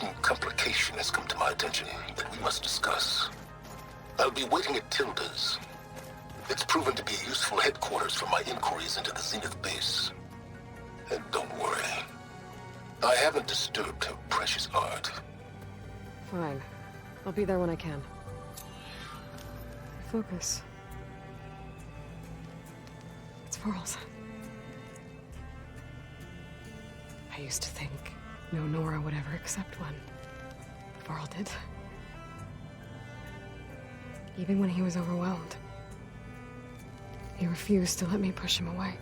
certain complication has come to my attention that we must discuss. I'll be waiting at Tilda's. It's proven to be a useful headquarters for my inquiries into the Zenith base. And don't worry, I haven't disturbed her precious art. Fine. I'll be there when I can. Focus. It's Varl's. I used to think no Nora would ever accept one. Varl did. Even when he was overwhelmed. He refused to let me push him away.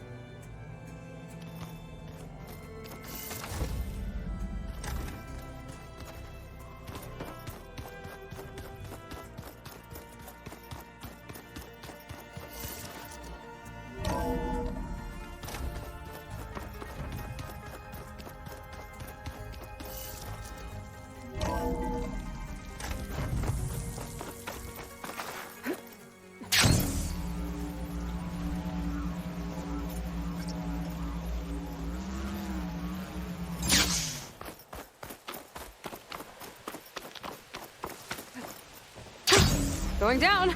Going down!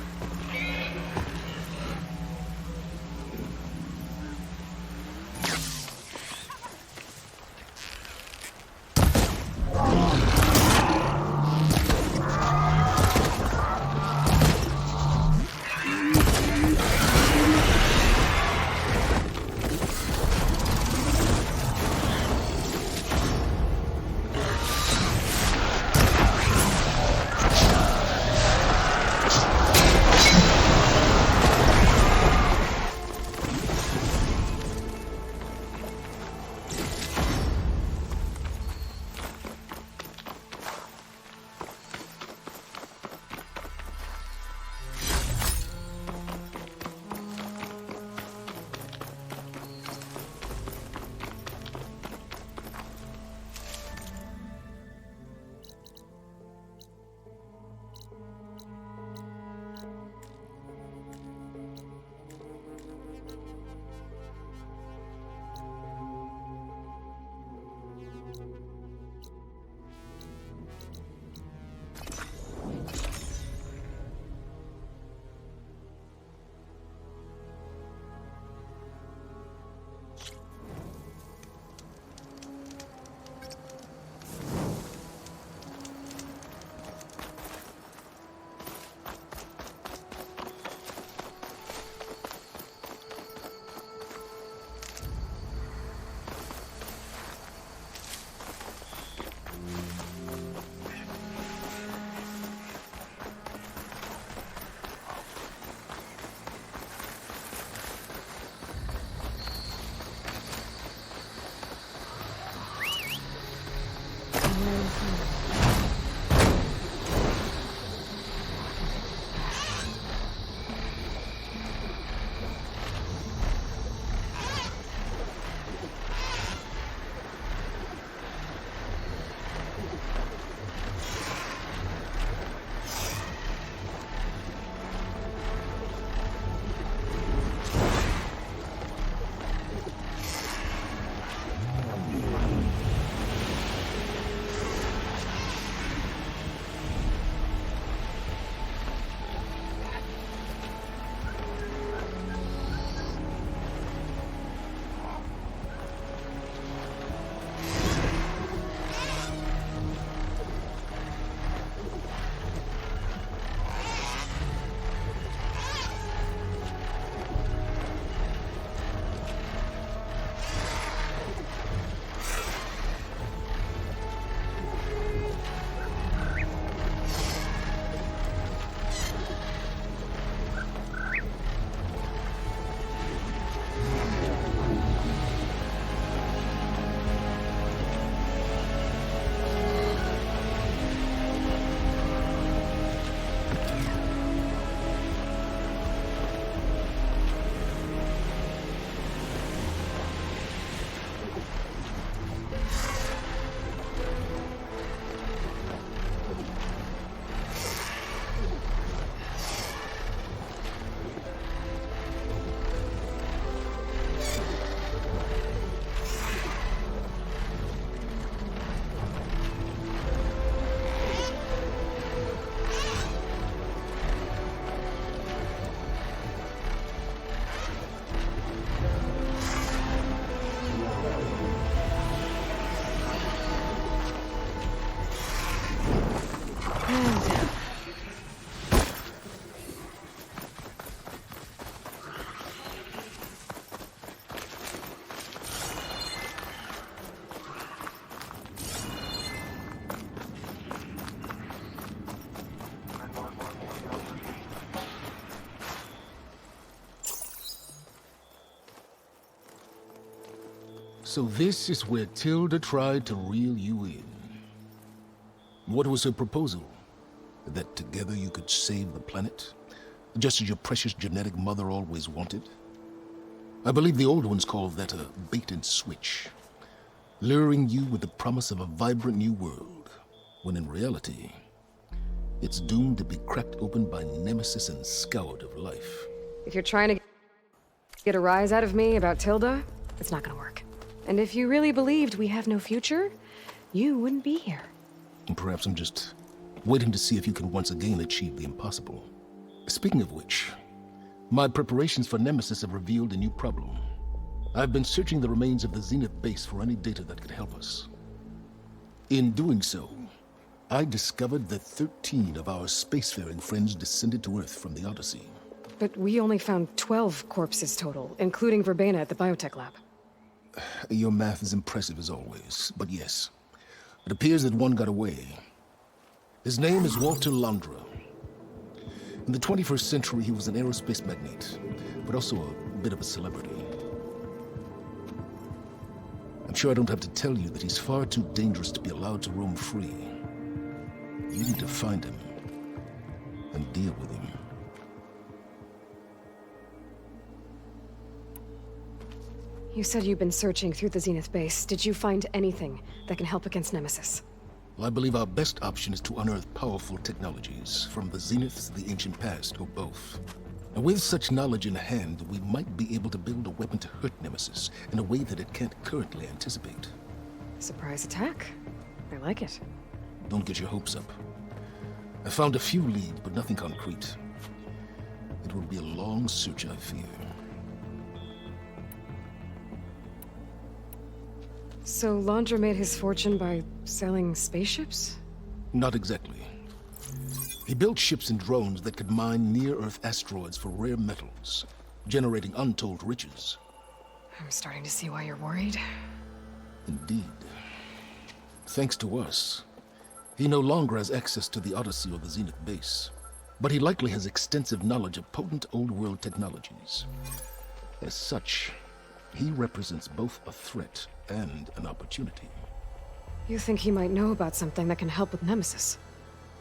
So this is where Tilda tried to reel you in. What was her proposal? That together you could save the planet? Just as your precious genetic mother always wanted? I believe the old ones call that a bait and switch. Luring you with the promise of a vibrant new world, when in reality, it's doomed to be cracked open by Nemesis and scoured of life. If you're trying to get a rise out of me about Tilda, it's not gonna work. And if you really believed we have no future, you wouldn't be here. And perhaps I'm just waiting to see if you can once again achieve the impossible. Speaking of which, my preparations for Nemesis have revealed a new problem. I've been searching the remains of the Zenith base for any data that could help us. In doing so, I discovered that 13 of our spacefaring friends descended to Earth from the Odyssey. But we only found 12 corpses total, including Verbena at the biotech lab. Your math is impressive as always, but yes. It appears that one got away. His name is Walter Londra. In the 21st century, he was an aerospace magnate, but also a bit of a celebrity. I'm sure I don't have to tell you that he's far too dangerous to be allowed to roam free. You need to find him and deal with him. You said you've been searching through the Zenith base. Did you find anything that can help against Nemesis? Well, I believe our best option is to unearth powerful technologies, from the Zeniths, the ancient past, or both. And with such knowledge in hand, we might be able to build a weapon to hurt Nemesis in a way that it can't currently anticipate. Surprise attack. I like it. Don't get your hopes up. I found a few leads, but nothing concrete. It will be a long search, I fear. So Londra made his fortune by selling spaceships? Not exactly. He built ships and drones that could mine near-Earth asteroids for rare metals, generating untold riches. I'm starting to see why you're worried. Indeed. Thanks to us, he no longer has access to the Odyssey or the Zenith base, but he likely has extensive knowledge of potent old-world technologies. As such, he represents both a threat and an opportunity. You think he might know about something that can help with Nemesis?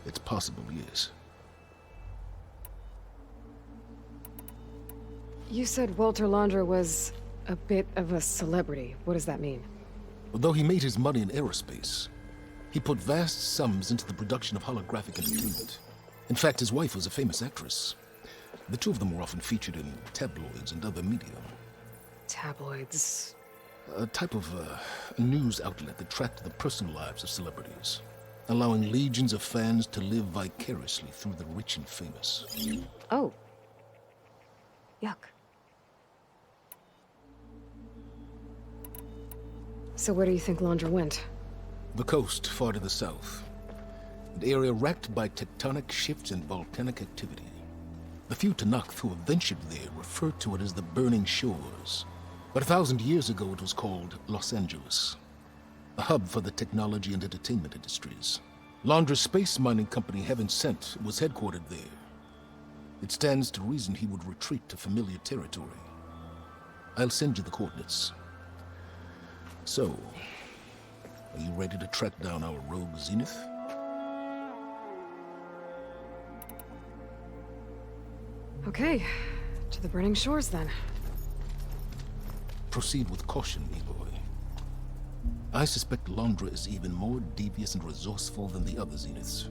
It's possible, yes. You said Walter Londra was a bit of a celebrity. What does that mean? Although he made his money in aerospace, he put vast sums into the production of holographic entertainment. In fact, his wife was a famous actress. The two of them were often featured in tabloids and other media. Tabloids? A type of news outlet that tracked the personal lives of celebrities, allowing legions of fans to live vicariously through the rich and famous. Oh. Yuck. So where do you think Londra went? The coast, far to the south. An area racked by tectonic shifts and volcanic activity. The few Tenakth who have ventured there refer to it as the Burning Shores. But 1,000 years ago it was called Los Angeles, a hub for the technology and entertainment industries. Londra's space mining company, Heaven Sent, was headquartered there. It stands to reason he would retreat to familiar territory. I'll send you the coordinates. So, are you ready to track down our rogue Zenith? Okay, to the Burning Shores then. Proceed with caution, Aloy. I suspect Londra is even more devious and resourceful than the other Zeniths.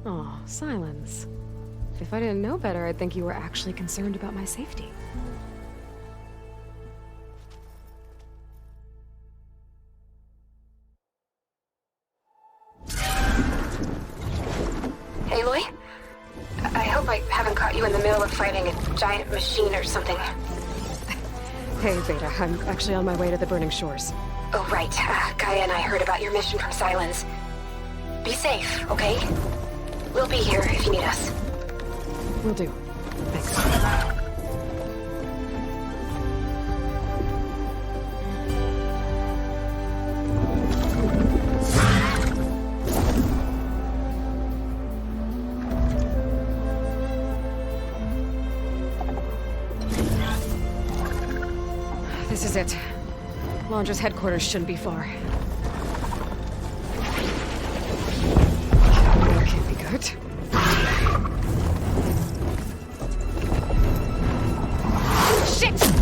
Aw, Silence. If I didn't know better, I'd think you were actually concerned about my safety. Aloy? I hope I haven't caught you in the middle of fighting a giant machine or something. Hey, Beta, I'm actually on my way to the Burning Shores. Oh, right. Gaia and I heard about your mission from Silence. Be safe, okay? We'll be here if you need us. Will do. Thanks. This is it. Londra's headquarters shouldn't be far. That can't be good. Shit!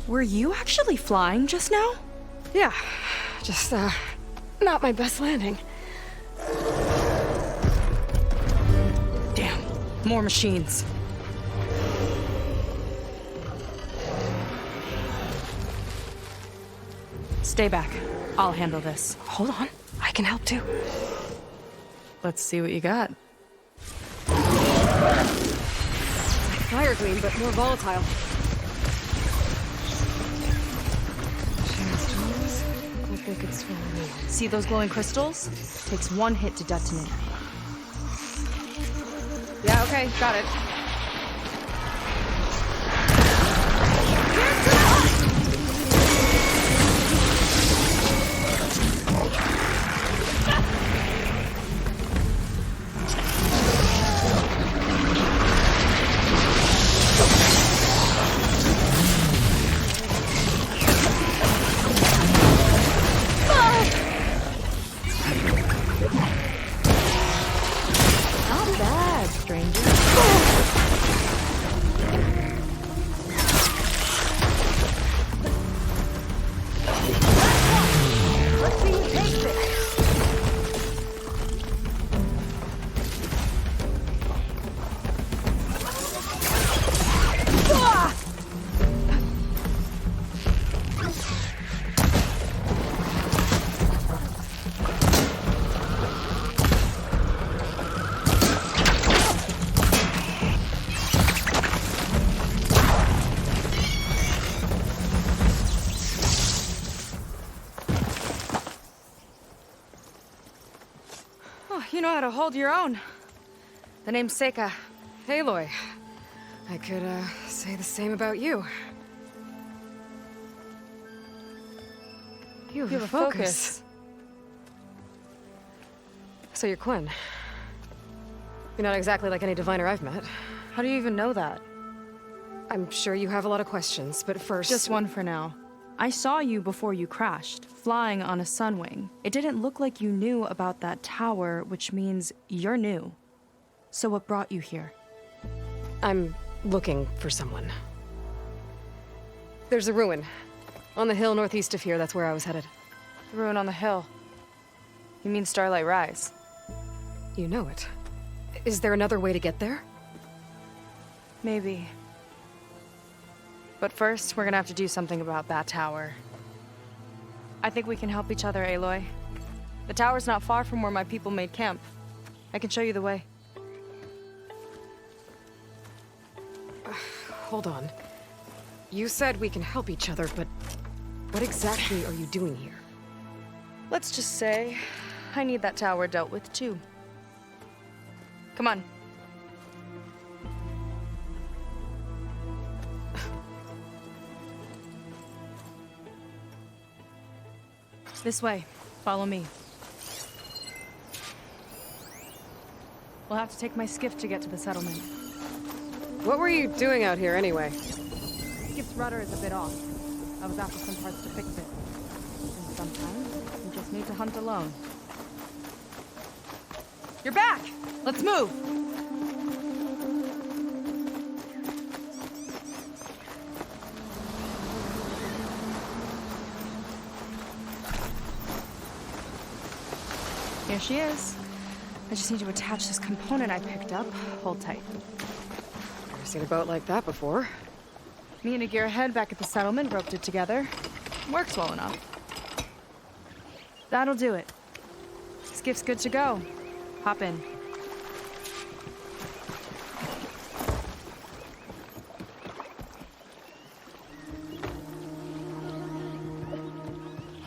Were you actually flying just now? Yeah, just, not my best landing. Damn, more machines. Stay back. I'll handle this. Hold on, I can help too. Let's see what you got. Fire gleam, but more volatile. I think it's for me. See those glowing crystals? Takes one hit to detonate. Yeah, okay, got it. Not bad, stranger. Let's see who takes it. Oh, you know how to hold your own. The name's Seika. Aloy, I could, say the same about you. You have a focus. So you're Quinn. You're not exactly like any diviner I've met. How do you even know that? I'm sure you have a lot of questions, but first... Just one for now. I saw you before you crashed, flying on a sunwing. It didn't look like you knew about that tower, which means you're new. So what brought you here? I'm looking for someone. There's a ruin. On the hill northeast of here, that's where I was headed. The ruin on the hill. You mean Starlight Rise? You know it. Is there another way to get there? Maybe. But first, we're gonna have to do something about that tower. I think we can help each other, Aloy. The tower's not far from where my people made camp. I can show you the way. Hold on. You said we can help each other, but what exactly are you doing here? Let's just say, I need that tower dealt with too. Come on. This way. Follow me. We'll have to take my skiff to get to the settlement. What were you doing out here anyway? Skiff's rudder is a bit off. I was after some parts to fix it. And sometimes, you just need to hunt alone. You're back! Let's move! Here she is. I just need to attach this component I picked up. Hold tight. Never seen a boat like that before. Me and a gearhead back at the settlement roped it together. Works well enough. That'll do it. Skiff's good to go. Hop in.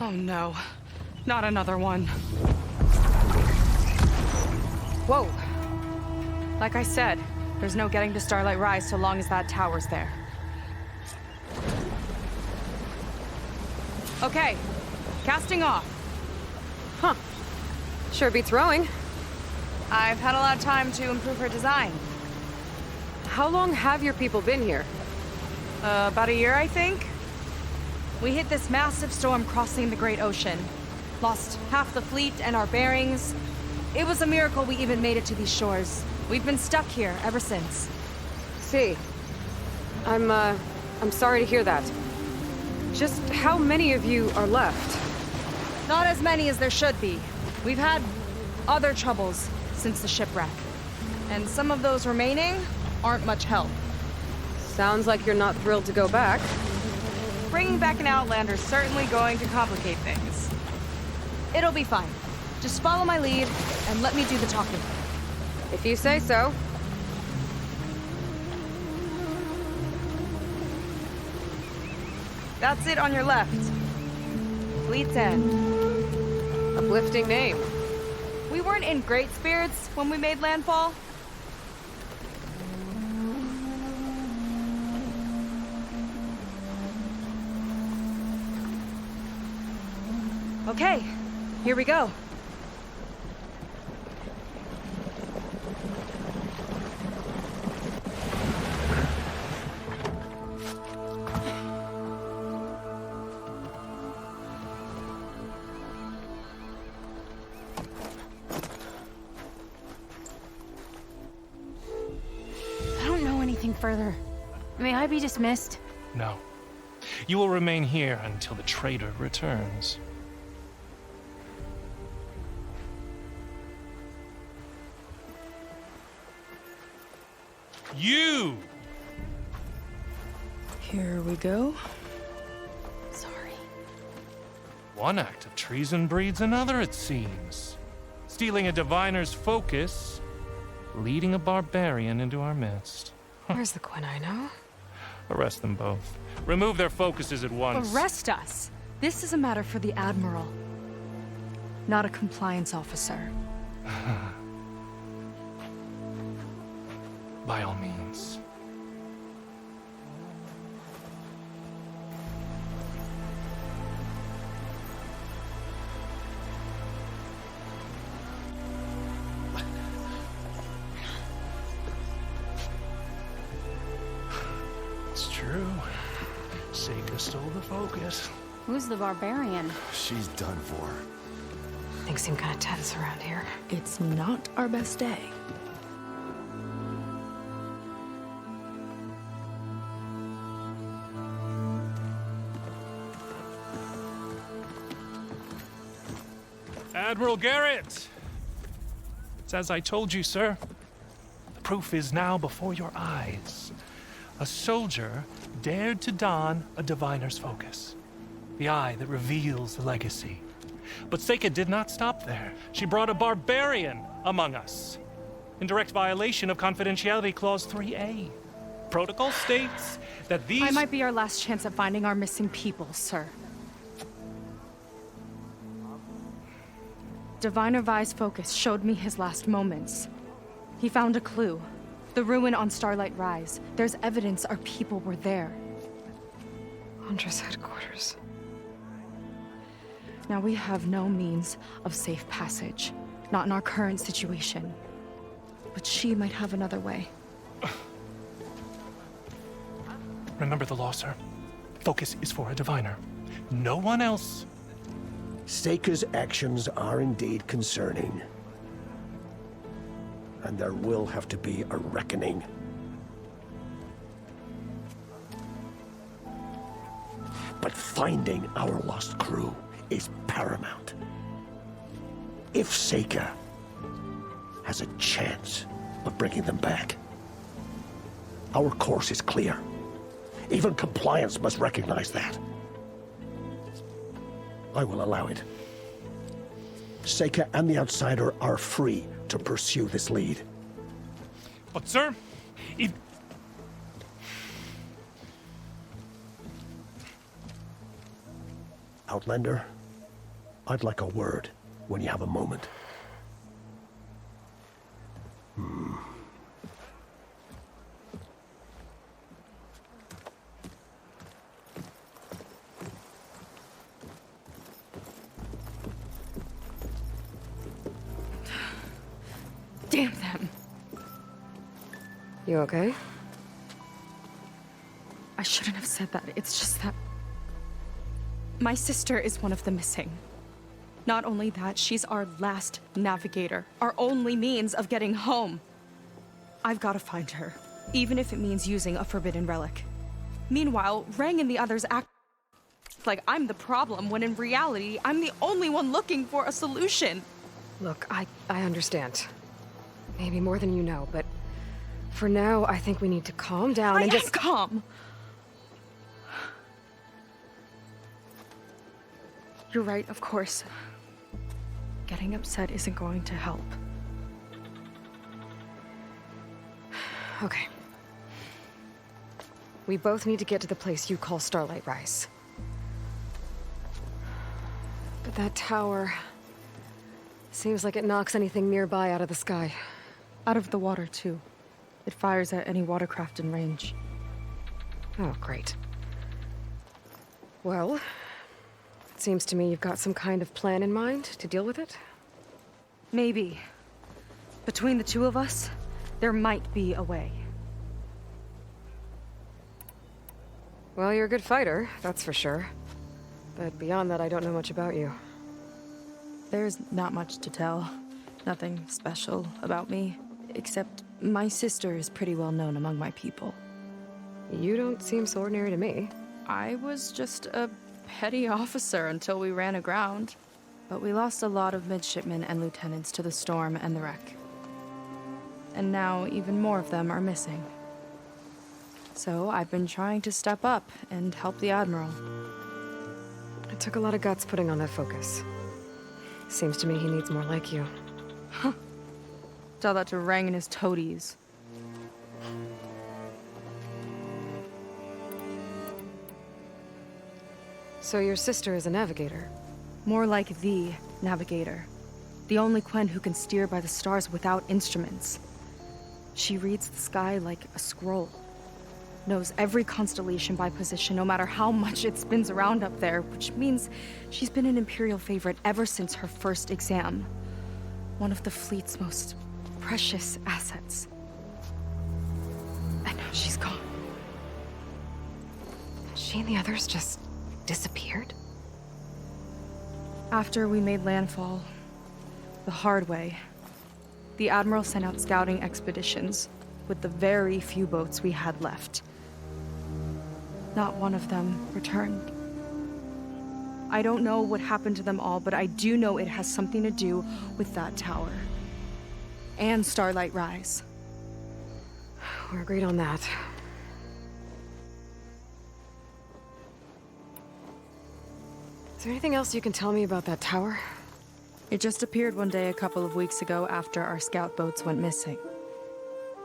Oh no. Not another one. Whoa. Like I said, there's no getting to Starlight Rise so long as that tower's there. Okay. Casting off. Huh. Sure beats rowing. I've had a lot of time to improve her design. How long have your people been here? About a year, I think. We hit this massive storm crossing the Great Ocean. Lost half the fleet and our bearings. It was a miracle we even made it to these shores. We've been stuck here ever since. See. I'm sorry to hear that. Just how many of you are left? Not as many as there should be. We've had other troubles since the shipwreck. And some of those remaining aren't much help. Sounds like you're not thrilled to go back. Bringing back an Outlander's certainly going to complicate things. It'll be fine. Just follow my lead and let me do the talking. If you say so. That's it on your left. Fleet's End. Uplifting name. We weren't in great spirits when we made landfall. Okay, here we go. I don't know anything further. May I be dismissed? No. You will remain here until the traitor returns. You! Here we go. Sorry. One act of treason breeds another, it seems. Stealing a diviner's focus, leading a barbarian into our midst. Where's the Quinino? Arrest them both. Remove their focuses at once. Arrest us! This is a matter for the Admiral, not a compliance officer. By all means. It's true. Seika stole the focus. Who's the barbarian? She's done for. Things seem kind of tense around here. It's not our best day. Admiral Garrett! It's as I told you, sir. The proof is now before your eyes. A soldier dared to don a diviner's focus. The eye that reveals the legacy. But Seika did not stop there. She brought a barbarian among us. In direct violation of Confidentiality Clause 3A. Protocol states that these... I might be our last chance at finding our missing people, sir. Diviner Vi's focus showed me his last moments. He found a clue. The ruin on Starlight Rise. There's evidence our people were there. Huntress headquarters. Now we have no means of safe passage. Not in our current situation. But she might have another way. Remember the law, sir. Focus is for a diviner. No one else. Seika's actions are indeed concerning. And there will have to be a reckoning. But finding our lost crew is paramount. If Seika has a chance of bringing them back, our course is clear. Even compliance must recognize that. I will allow it. Seika and the Outsider are free to pursue this lead. But, sir, if... Outlander, I'd like a word when you have a moment. Damn them. You okay? I shouldn't have said that. It's just that my sister is one of the missing. Not only that, she's our last navigator, our only means of getting home. I've got to find her, even if it means using a forbidden relic. Meanwhile, Rang and the others act like I'm the problem, when in reality, I'm the only one looking for a solution. Look, I understand. Maybe more than you know, but for now, I think we need to calm down and I am just... calm. You're right, of course. Getting upset isn't going to help. Okay. We both need to get to the place you call Starlight Rise. But that tower... seems like it knocks anything nearby out of the sky. Out of the water, too. It fires at any watercraft in range. Oh, great. Well, it seems to me you've got some kind of plan in mind to deal with it. Maybe. Between the two of us, there might be a way. Well, you're a good fighter, that's for sure. But beyond that, I don't know much about you. There's not much to tell. Nothing special about me. Except my sister is pretty well known among my people. You don't seem so ordinary to me. I was just a petty officer until we ran aground. But we lost a lot of midshipmen and lieutenants to the storm and the wreck. And now even more of them are missing. So I've been trying to step up and help the Admiral. It took a lot of guts putting on that focus. Seems to me he needs more like you. Tell that to Rang and his toadies. So your sister is a navigator? More like the navigator. The only Quen who can steer by the stars without instruments. She reads the sky like a scroll. Knows every constellation by position, no matter how much it spins around up there, which means she's been an Imperial favorite ever since her first exam. One of the fleet's most precious assets. And now she's gone. She and the others just disappeared? After we made landfall, the hard way, the Admiral sent out scouting expeditions with the very few boats we had left. Not one of them returned. I don't know what happened to them all, but I do know it has something to do with that tower. And Starlight Rise. We're agreed on that. Is there anything else you can tell me about that tower? It just appeared one day a couple of weeks ago after our scout boats went missing.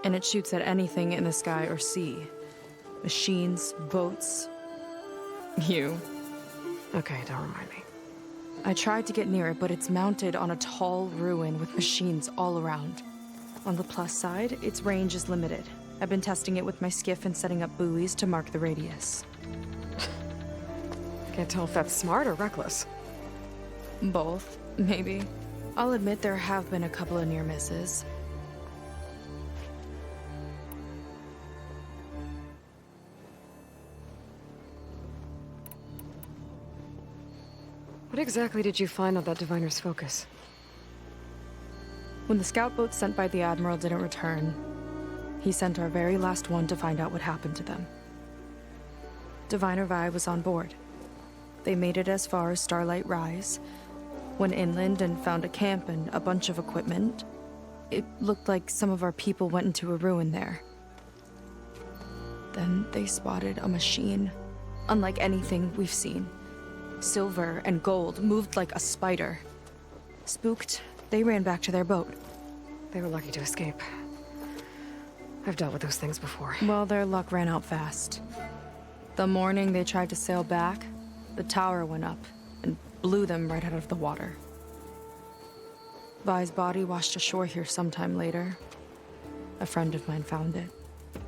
And it shoots at anything in the sky or sea. Machines, boats. You. Okay, don't remind me. I tried to get near it, but it's mounted on a tall ruin with machines all around. On the plus side, its range is limited. I've been testing it with my skiff and setting up buoys to mark the radius. Can't tell if that's smart or reckless. Both, maybe. I'll admit there have been a couple of near misses. What exactly did you find on that Diviner's Focus? When the scout boat sent by the Admiral didn't return, he sent our very last one to find out what happened to them. Diviner Vi was on board. They made it as far as Starlight Rise, went inland and found a camp and a bunch of equipment. It looked like some of our people went into a ruin there. Then they spotted a machine, unlike anything we've seen. Silver and gold, moved like a spider. Spooked, they ran back to their boat. They were lucky to escape. I've dealt with those things before. Well, their luck ran out fast. The morning they tried to sail back, the tower went up, and blew them right out of the water. Vi's body washed ashore here sometime later. A friend of mine found it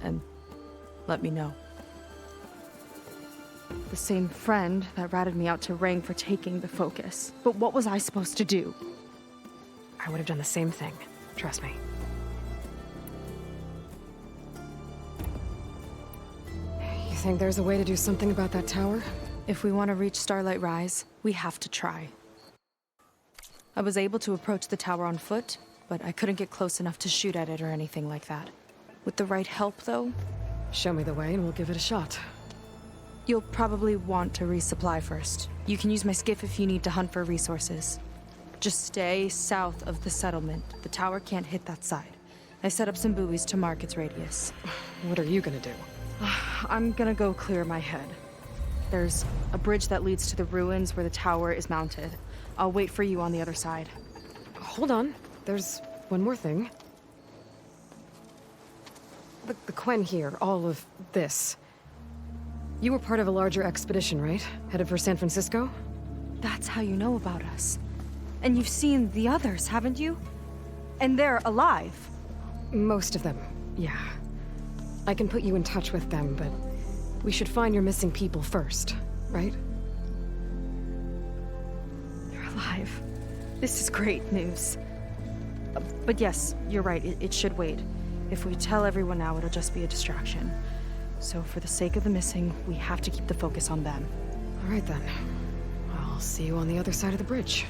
and let me know. The same friend that ratted me out to Rang for taking the focus. But what was I supposed to do? I would have done the same thing. Trust me. You think there's a way to do something about that tower? If we want to reach Starlight Rise, we have to try. I was able to approach the tower on foot, but I couldn't get close enough to shoot at it or anything like that. With the right help, though, Show me the way and we'll give it a shot. you'll probably want to resupply first. You can use my skiff if you need to hunt for resources. Just stay south of the settlement. The tower can't hit that side. I set up some buoys to mark its radius. What are you gonna do? I'm gonna go clear my head. There's a bridge that leads to the ruins where the tower is mounted. I'll wait for you on the other side. Hold on. There's one more thing. The Quen here, all of this. You were part of a larger expedition, right? Headed for San Francisco? That's how you know about us. And you've seen the others, haven't you? And they're alive. Most of them, yeah. I can put you in touch with them, but we should find your missing people first, right? They're alive. This is great news. But yes, you're right, it should wait. If we tell everyone now, it'll just be a distraction. So for the sake of the missing, we have to keep the focus on them. All right then. I'll see you on the other side of the bridge.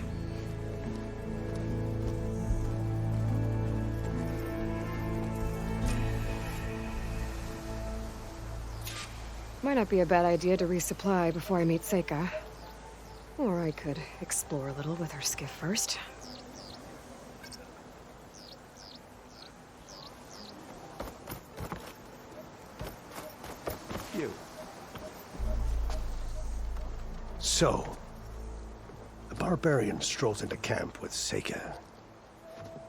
Might not be a bad idea to resupply before I meet Seika. Or I could explore a little with her skiff first. You. So, the barbarian strolls into camp with Seika.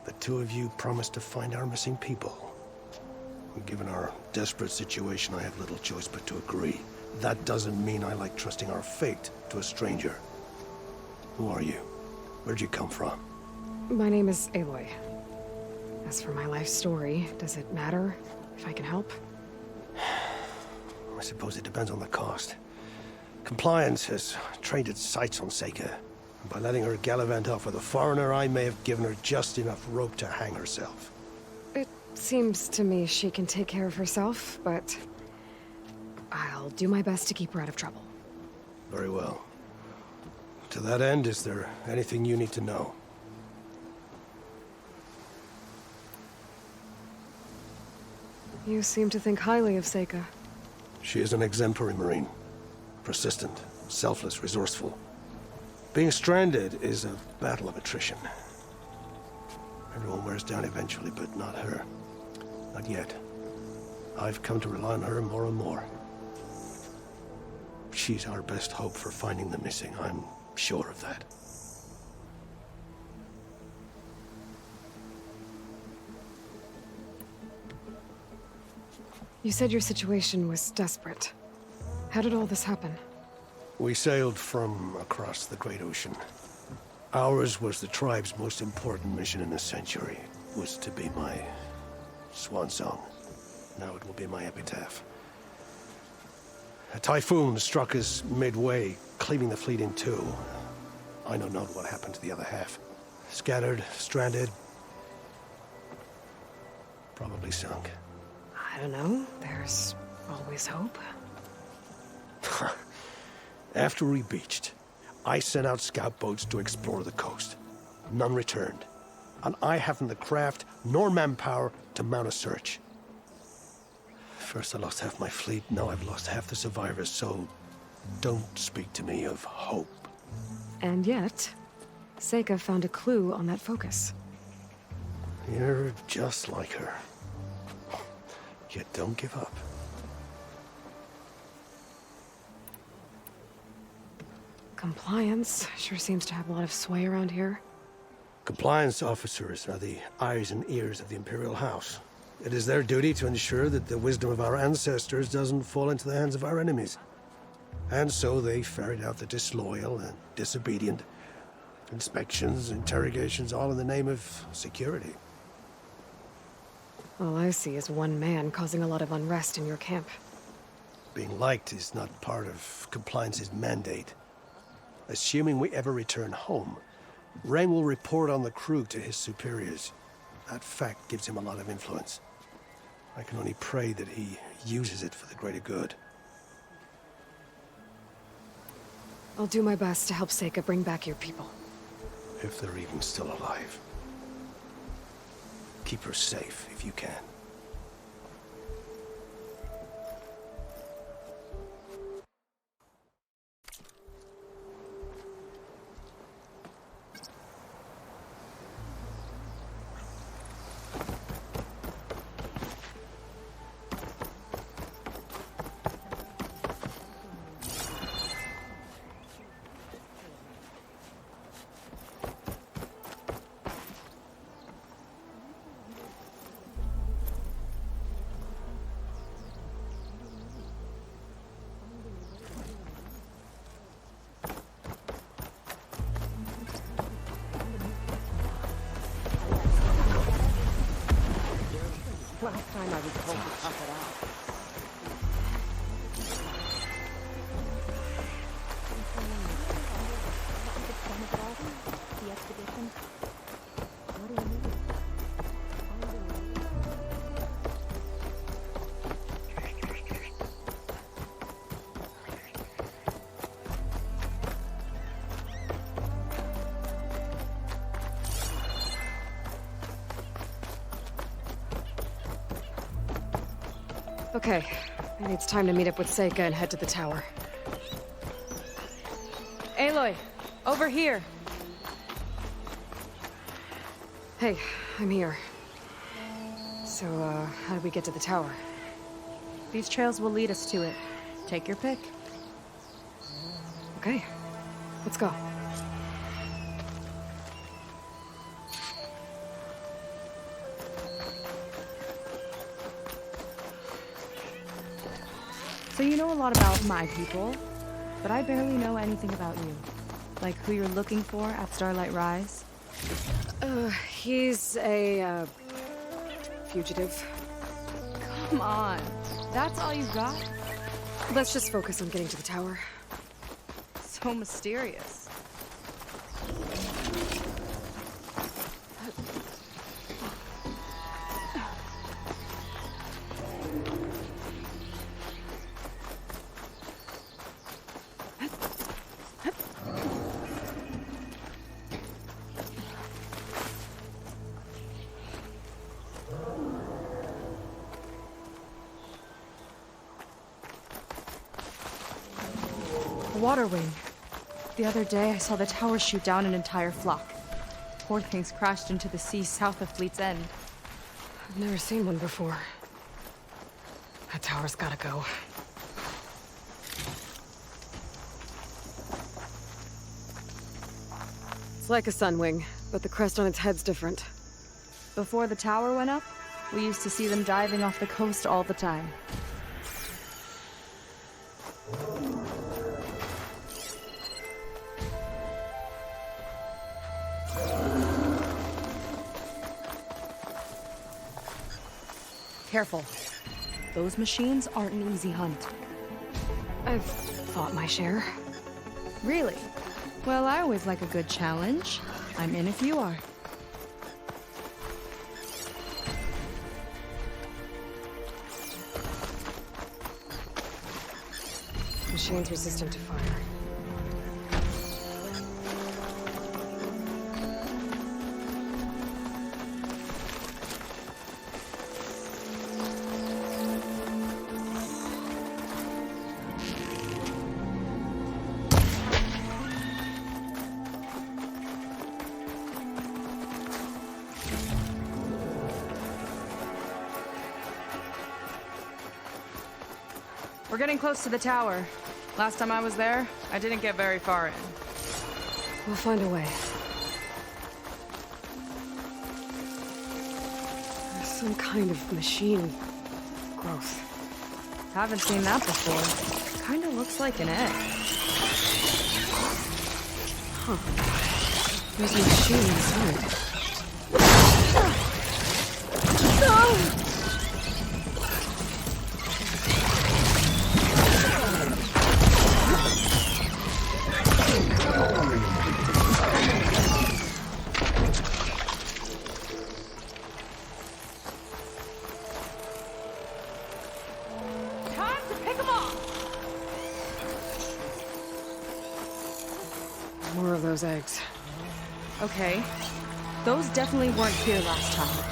The two of you promised to find our missing people. Given our desperate situation, I have little choice but to agree. That doesn't mean I like trusting our fate to a stranger. Who are you? Where'd you come from? My name is Aloy. As for my life story, does it matter if I can help? I suppose it depends on the cost. Compliance has trained its sights on Seika. And by letting her gallivant off with a foreigner, I may have given her just enough rope to hang herself. It seems to me she can take care of herself, but I'll do my best to keep her out of trouble. Very well. To that end, is there anything you need to know? You seem to think highly of Seika. She is an exemplary Marine. Persistent, selfless, resourceful. Being stranded is a battle of attrition. Everyone wears down eventually, but not her. Not yet. I've come to rely on her more and more. She's our best hope for finding the missing, I'm sure of that. You said your situation was desperate. How did all this happen? We sailed from across the Great Ocean. Ours was the tribe's most important mission in a century. It was to be my swan song. Now it will be my epitaph. A typhoon struck us midway, cleaving the fleet in two. I know not what happened to the other half. Scattered, stranded, probably sunk. I don't know. There's always hope. After we beached, I sent out scout boats to explore the coast. None returned. And I haven't the craft nor manpower to mount a search. First I lost half my fleet, now I've lost half the survivors, so don't speak to me of hope. And yet, Seika found a clue on that focus. You're just like her. Yet don't give up. Compliance sure seems to have a lot of sway around here. Compliance officers are the eyes and ears of the Imperial House. It is their duty to ensure that the wisdom of our ancestors doesn't fall into the hands of our enemies. And so they ferret out the disloyal and disobedient. Inspections, interrogations, all in the name of security. All I see is one man causing a lot of unrest in your camp. Being liked is not part of Compliance's mandate. Assuming we ever return home, Rain will report on the crew to his superiors. That fact gives him a lot of influence. I can only pray that he uses it for the greater good. I'll do my best to help Seika bring back your people. If they're even still alive. Keep her safe if you can. Last time I was told to tough it out. The expedition? What do you mean? Okay, maybe it's time to meet up with Seika and head to the tower. Aloy, over here. Hey, I'm here. So, how do we get to the tower? These trails will lead us to it. Take your pick. Okay, let's go. So you know a lot about my people, but I barely know anything about you. Like who you're looking for at Starlight Rise. He's a, fugitive. Come on, that's all you got? Let's just focus on getting to the tower. So mysterious. Water wing. The other day, I saw the tower shoot down an entire flock. Poor things crashed into the sea south of Fleet's End. I've never seen one before. That tower's gotta go. It's like a sunwing, but the crest on its head's different. Before the tower went up, we used to see them diving off the coast all the time. Careful. Those machines aren't an easy hunt. I've fought my share. Really? Well, I always like a good challenge. I'm in if you are. Machine's resistant to fire. We're getting close to the tower. Last time I was there, I didn't get very far in. We'll find a way. There's some kind of machine growth. Haven't seen that before. Kinda looks like an egg. Huh. There's a machine inside. Time to pick them off! More of those eggs. Okay. Those definitely weren't here last time.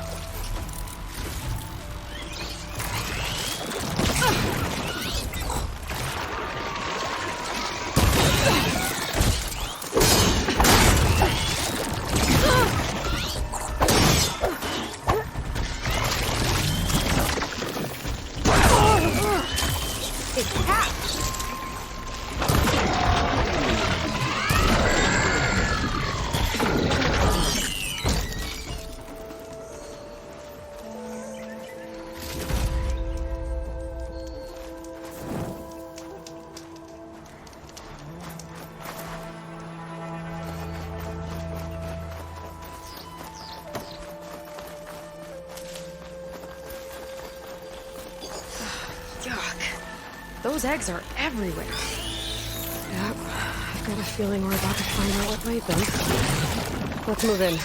Those eggs are everywhere. Yep, I've got a feeling we're about to find out what made them. Let's move in.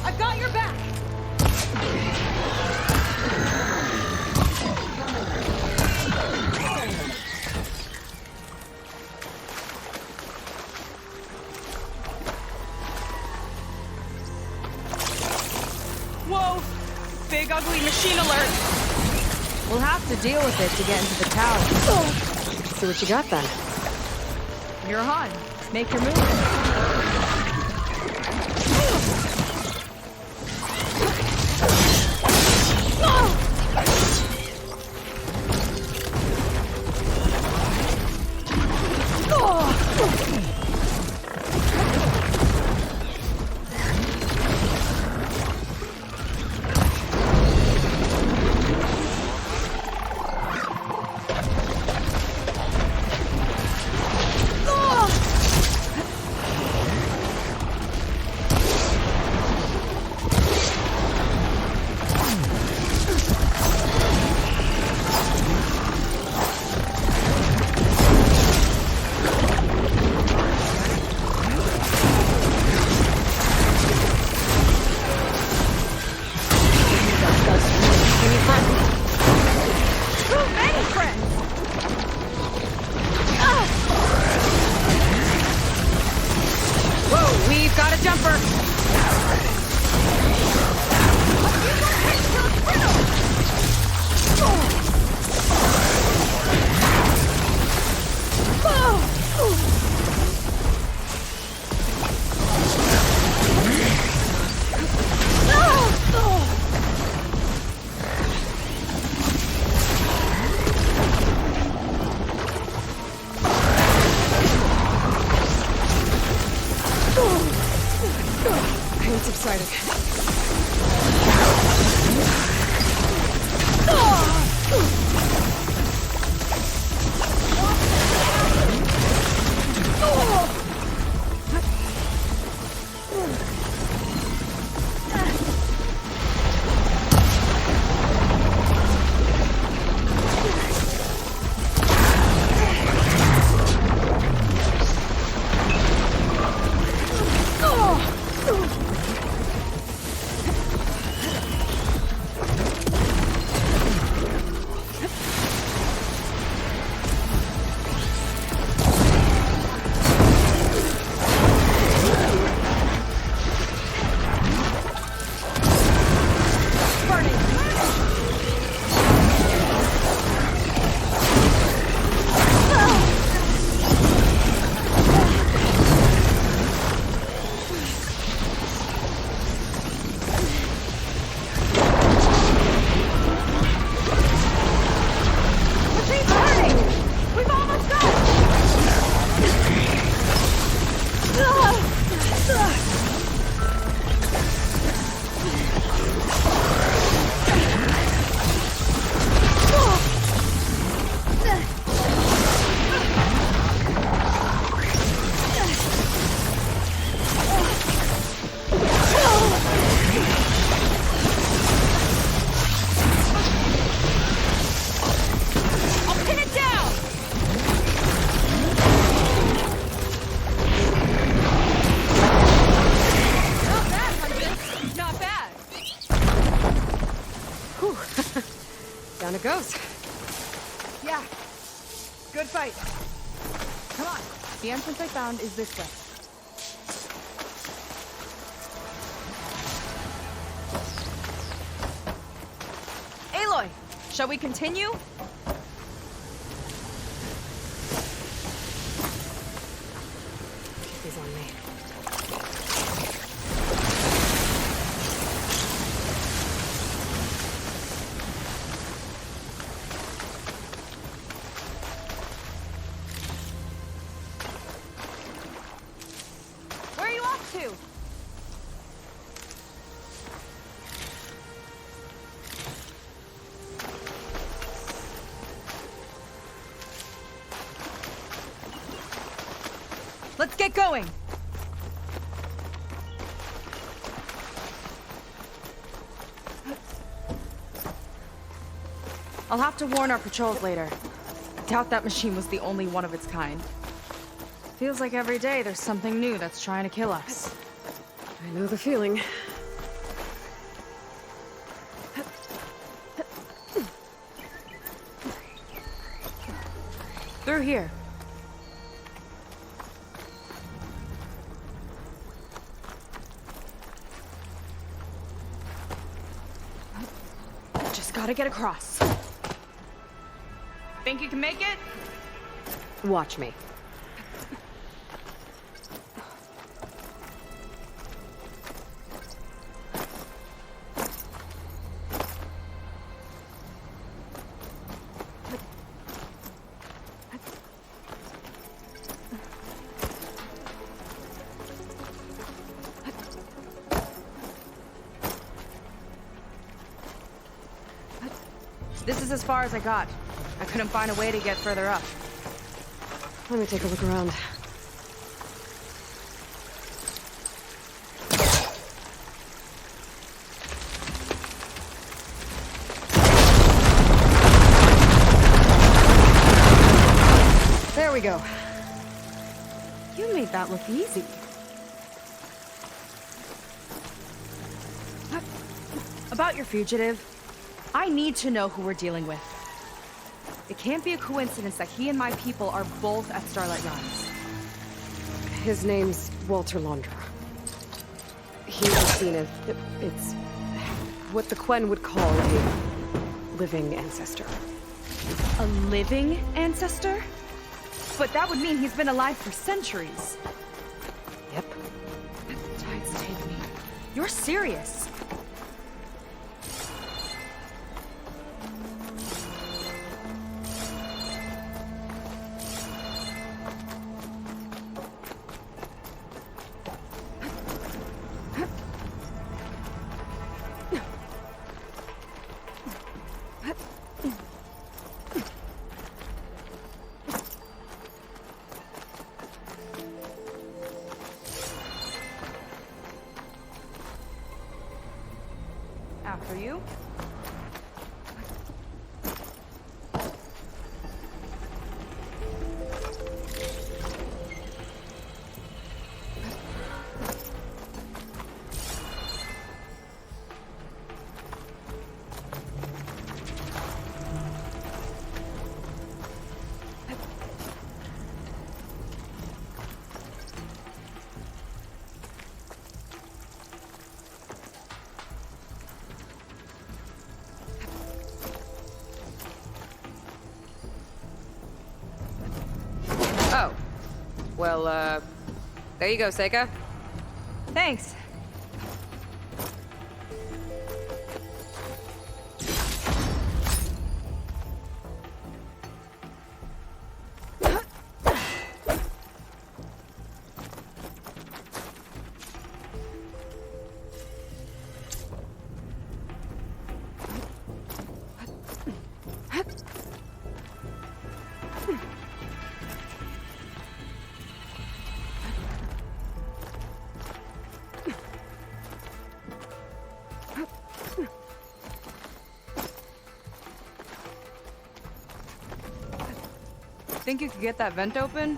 I've got your back! Whoa! Big ugly machine alert! We'll have to deal with it to get into the tower. See what you got then. You're on. Make your move. We've got a jumper! Pain subsided. The entrance I found is this way. Aloy, shall we continue? Keep these on me. Where are you off to? Let's get going! I'll have to warn our patrols later. I doubt that machine was the only one of its kind. Feels like every day there's something new that's trying to kill us. I know the feeling. Through here. Just gotta get across. Think you can make it? Watch me. This is as far as I got. I couldn't find a way to get further up. Let me take a look around. There we go. You made that look easy. About your fugitive, I need to know who we're dealing with. It can't be a coincidence that he and my people are both at Starlight Rise. His name's Walter Londra. He was seen as... it's... what the Quen would call a living ancestor. A living ancestor? But that would mean he's been alive for centuries. Yep. Tides take me. You're serious. After you. Oh. Well, there you go, Seika. Thanks. Think you could get that vent open?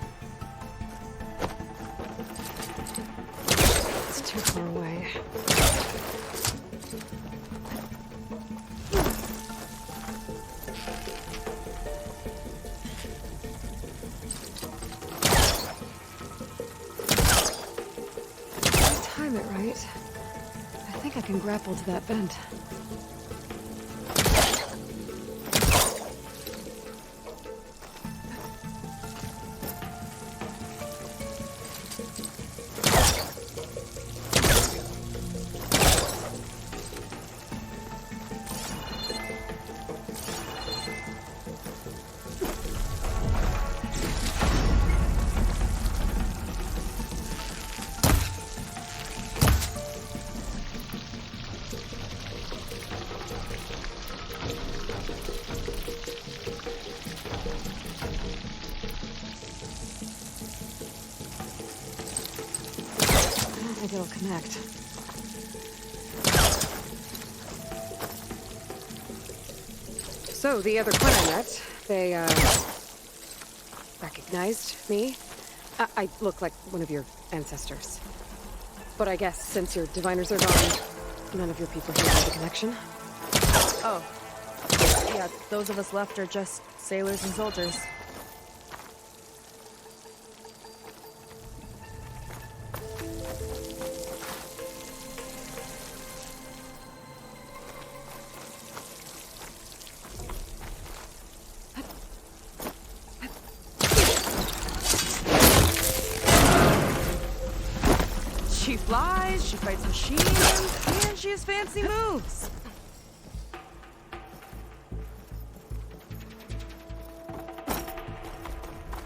It's too far away. time it right, I think I can grapple to that vent. I think it'll connect. So, the other Quen I met, they, recognized me. I look like one of your ancestors. But I guess since your diviners are gone, none of your people here have the connection. Oh. Yeah, those of us left are just sailors and soldiers. She flies, she fights machines, and she has fancy moves.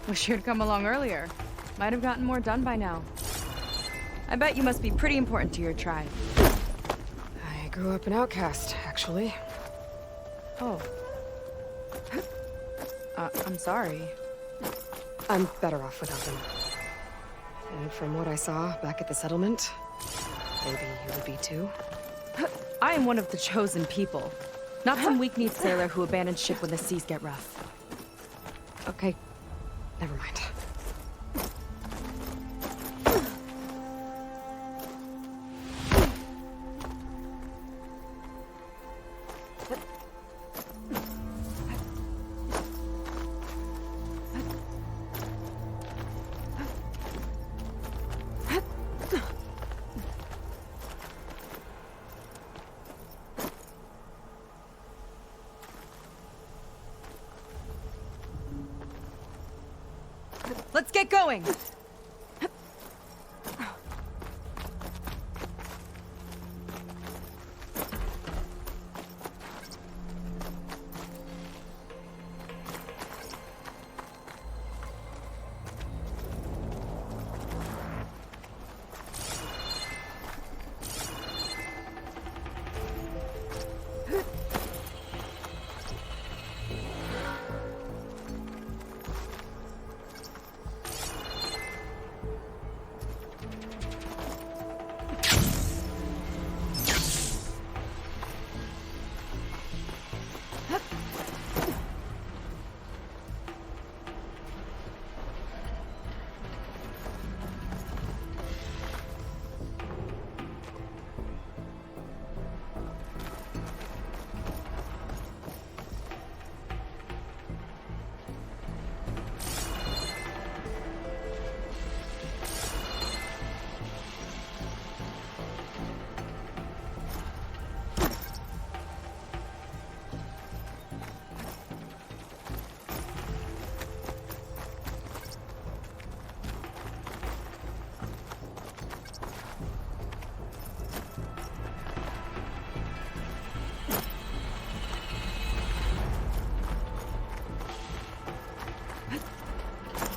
Wish you'd come along earlier. Might have gotten more done by now. I bet you must be pretty important to your tribe. I grew up an outcast, actually. Oh. I'm sorry. I'm better off without them. And from what I saw back at the settlement, maybe you would be too. I am one of the chosen people. Not some weak-kneed sailor who abandoned ship when the seas get rough. Okay, never mind. Let's get going!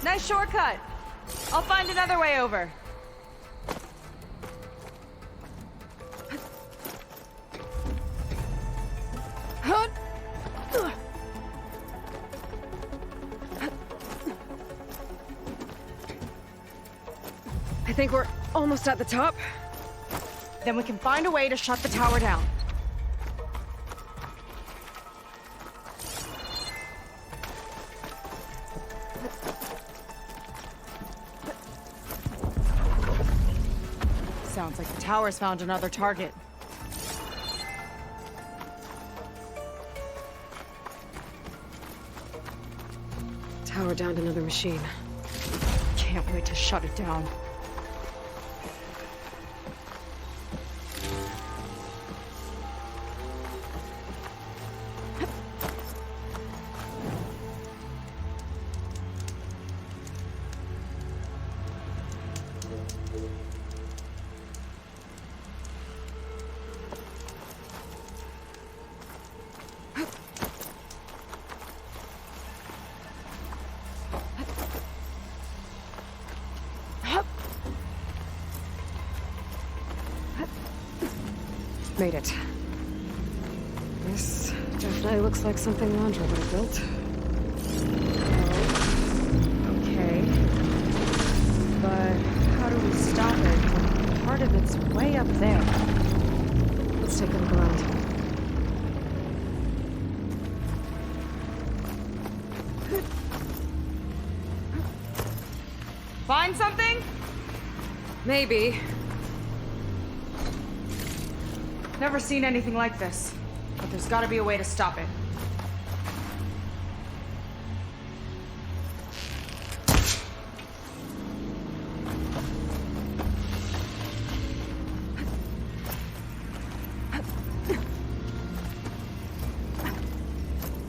Nice shortcut. I'll find another way over. I think we're almost at the top. Then we can find a way to shut the tower down. Sounds like the tower's found another target. Tower downed another machine. Can't wait to shut it down. Made it. This definitely looks like something Londra would have built. Okay. But how do we stop it when part of it's way up there? Let's take a look around. Find something? Maybe. Never seen anything like this. But there's gotta be a way to stop it.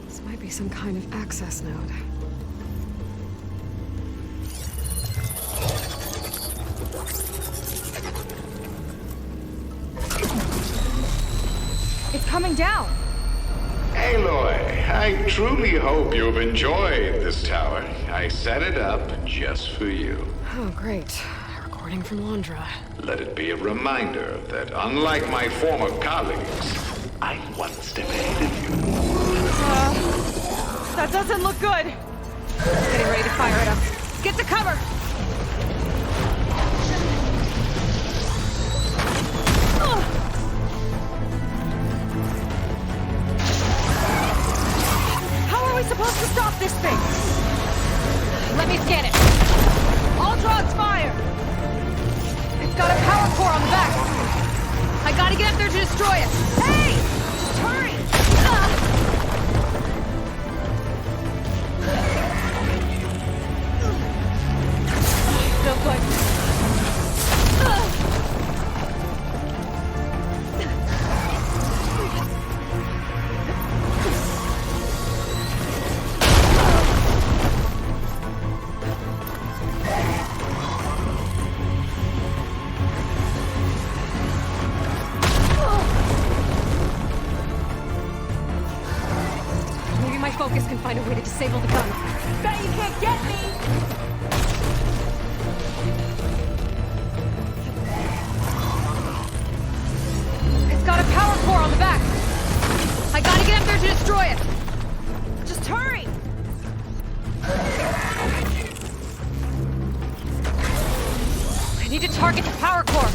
This might be some kind of access node. It's coming down! Aloy, I truly hope you've enjoyed this tower. I set it up just for you. Oh, great. A recording from Londra. Let it be a reminder that unlike my former colleagues, I once defeated you. That doesn't look good! Getting ready to fire it up. Get to cover! How are we supposed to stop this thing? Let me scan it. Ultron's fire! It's got a power core on the back! I gotta get up there to destroy it. Hey! Just hurry! No good. Maybe my focus can find a way to disable the gun. Bet you can't get me! It's got a power core on the back! I gotta get up there to destroy it. Just hurry! I need to target the power core.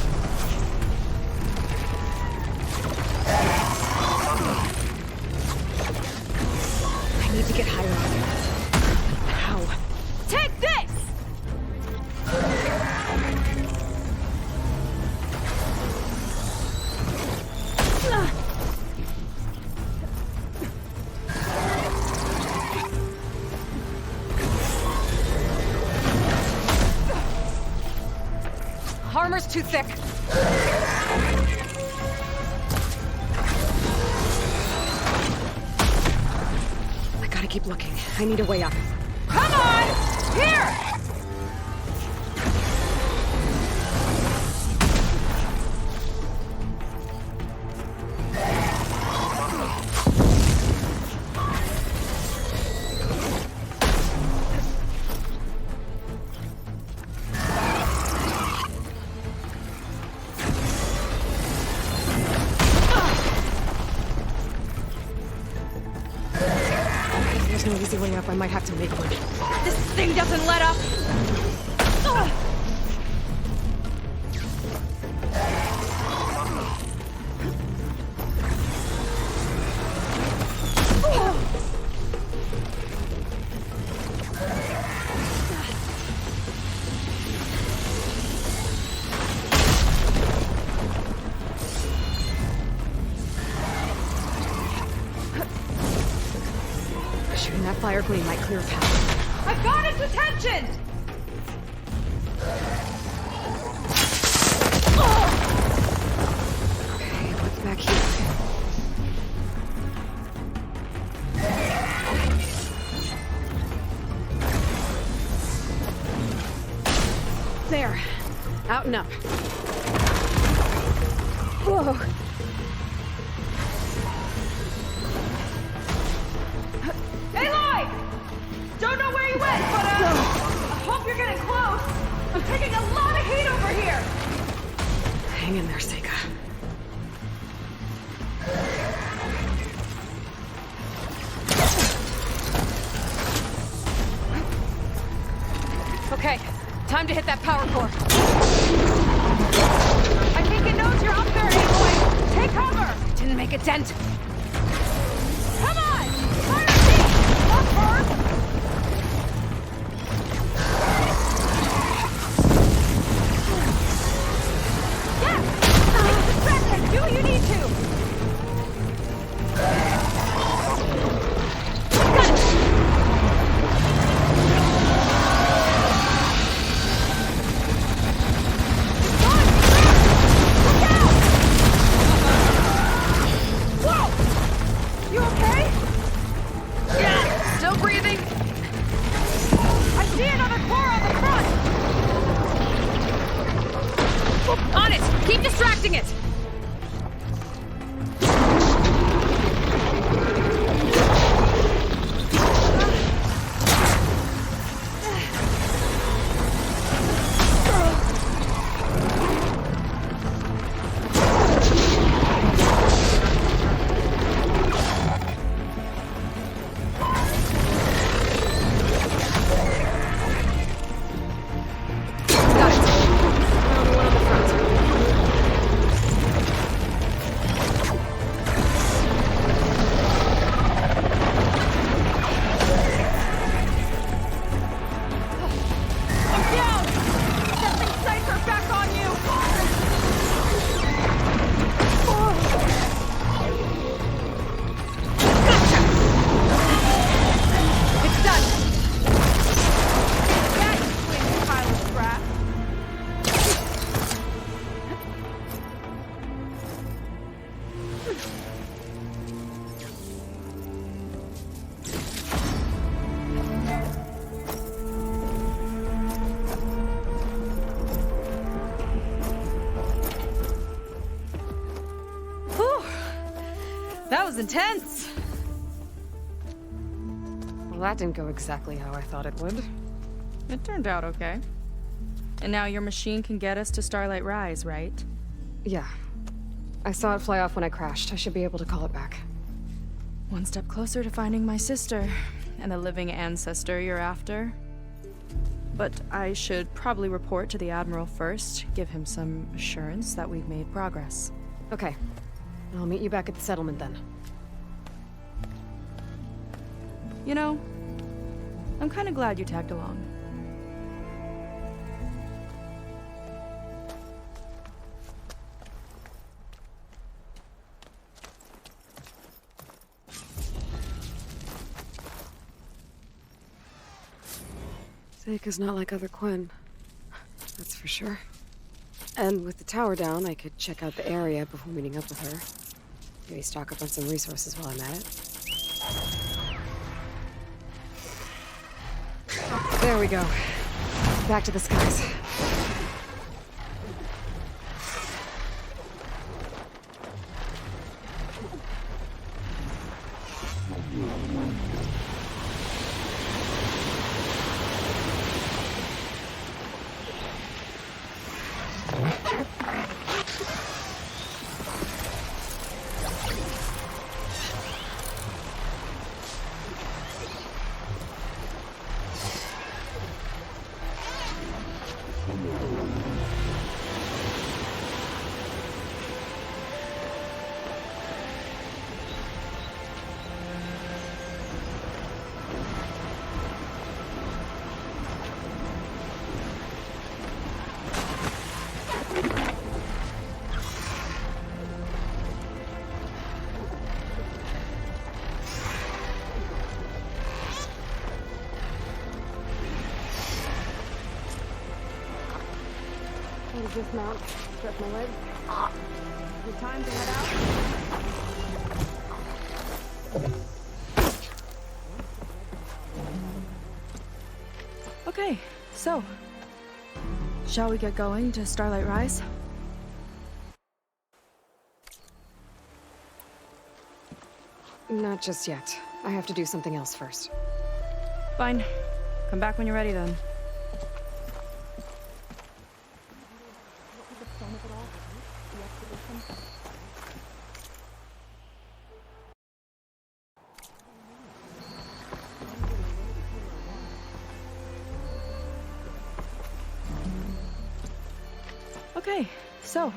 I need to get higher up. How? Take this! Armor's too thick. I gotta keep looking. I need a way up. Come on! Here! If there's no easy way up, I might have to make one. This thing doesn't let up! Shooting that fire gleam might clear a path. I've got its attention! Okay, what's back here? There. Out and up. Whoa. Aloy! Don't know where you went, but I hope you're getting close. I'm taking a lot of heat over here. Hang in there, Sega. power core. I think it knows you're up there, Aloy. Take cover! Didn't make a dent. Come on! Fire team! Up first! Yes! Do what you need to! You okay? Yeah, still breathing. I see another core on the front. On it! Keep distracting it! That was intense! Well, that didn't go exactly how I thought it would. It turned out okay. And now your machine can get us to Starlight Rise, right? Yeah. I saw it fly off when I crashed. I should be able to call it back. One step closer to finding my sister, and the living ancestor you're after. But I should probably report to the Admiral first, give him some assurance that we've made progress. Okay. I'll meet you back at the settlement then. You know, I'm kind of glad you tagged along. Seika's not like other Quen. That's for sure. And with the tower down, I could check out the area before meeting up with her. Maybe stock up on some resources while I'm at it. There we go. Back to the skies. Dismount, stretch my legs. Good time to head out. Okay, so, shall we get going to Starlight Rise? Not just yet. I have to do something else first. Fine. Come back when you're ready then. Okay, so...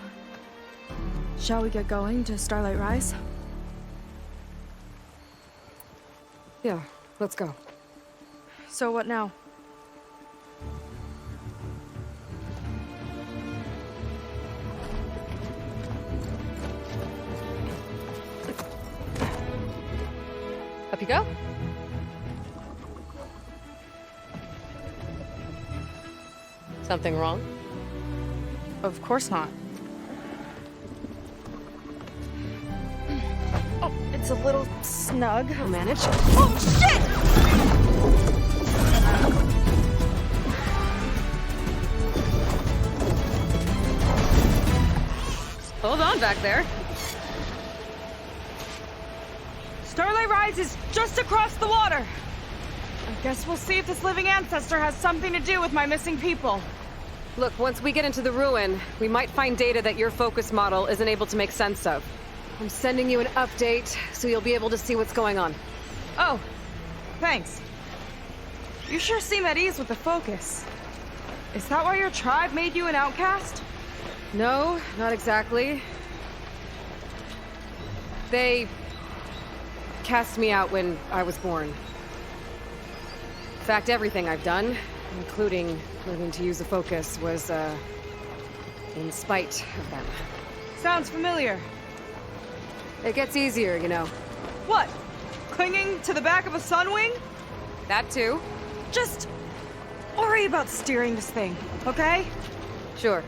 shall we get going to Starlight Rise? Yeah, let's go. So what now? Up you go. Something wrong? Of course not. Oh, it's a little snug. I'll manage. Oh, shit! Hold on back there. Starlight Rise is just across the water. I guess we'll see if this living ancestor has something to do with my missing people. Look, once we get into the ruin, we might find data that your focus model isn't able to make sense of. I'm sending you an update, so you'll be able to see what's going on. Oh, thanks. You sure seem at ease with the focus. Is that why your tribe made you an outcast? No, not exactly. They cast me out when I was born. In fact, everything I've done, including learning to use the focus, was, in spite of them. Sounds familiar. It gets easier, you know. What? Clinging to the back of a sunwing? That too. Just worry about steering this thing, okay? Sure.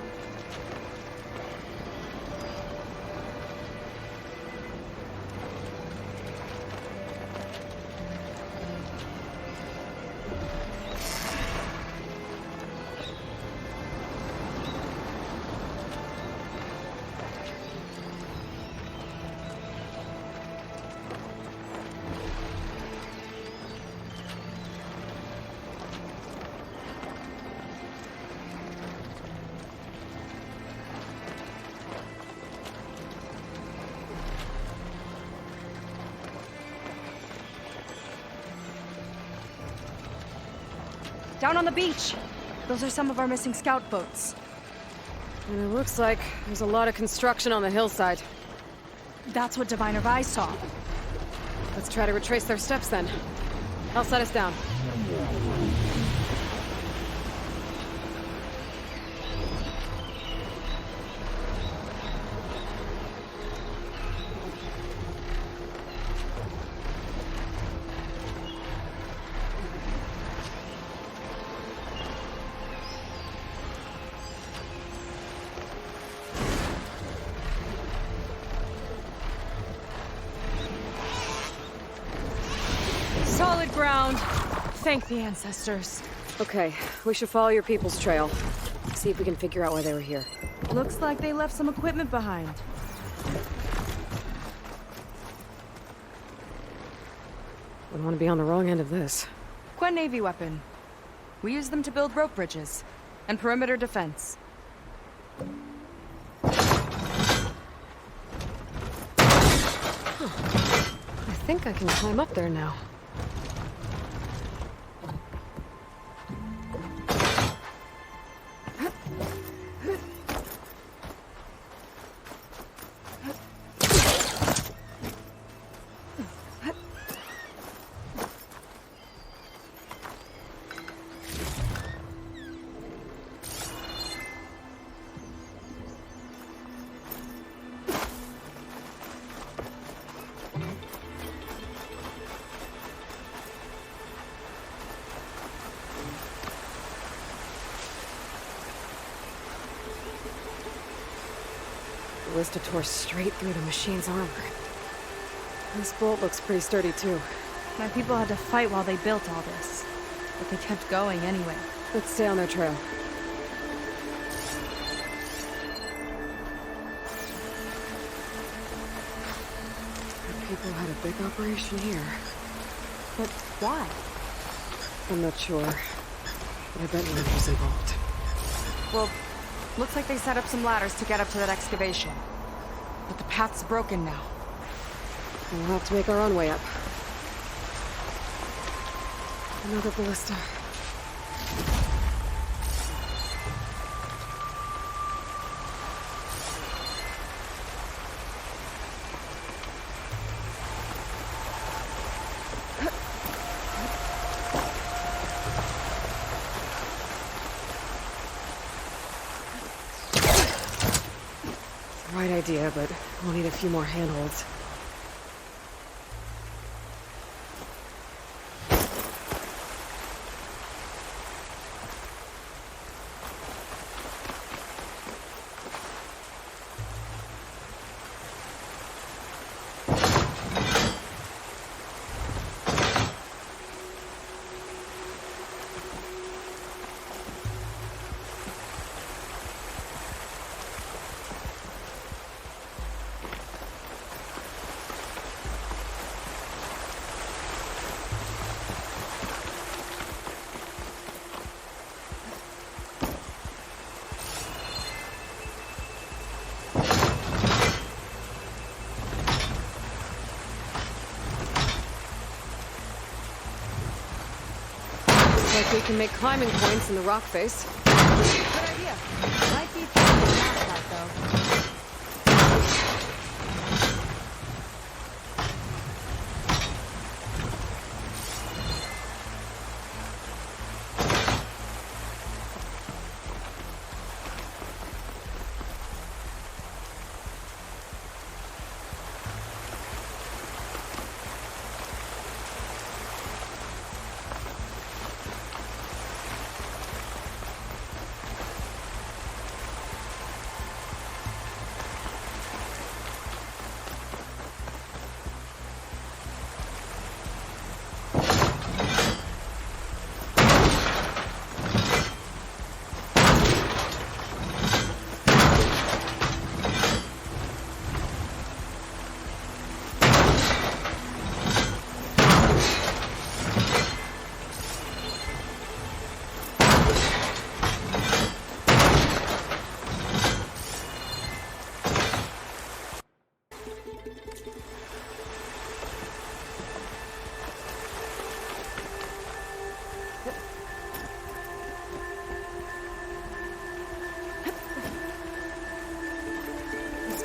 Down on the beach. Those are some of our missing scout boats. And it looks like there's a lot of construction on the hillside. That's what Diviner Vi saw. Let's try to retrace their steps then. I'll set us down. Solid ground. Thank the ancestors. Okay, we should follow your people's trail. See if we can figure out why they were here. Looks like they left some equipment behind. Wouldn't want to be on the wrong end of this. Quen Navy weapon. We use them to build rope bridges and perimeter defense. I think I can climb up there now. Ballista tore straight through the machine's armor. This bolt looks pretty sturdy, too. My people had to fight while they built all this. But they kept going anyway. Let's stay on their trail. The people had a big operation here. But why? I'm not sure. But I bet Rangers involved. Well, looks like they set up some ladders to get up to that excavation. But the path's broken now. We'll have to make our own way up. Another ballista. Right idea, but we'll need a few more handholds. Like we can make climbing points in the rock face. Good idea. Might be that though.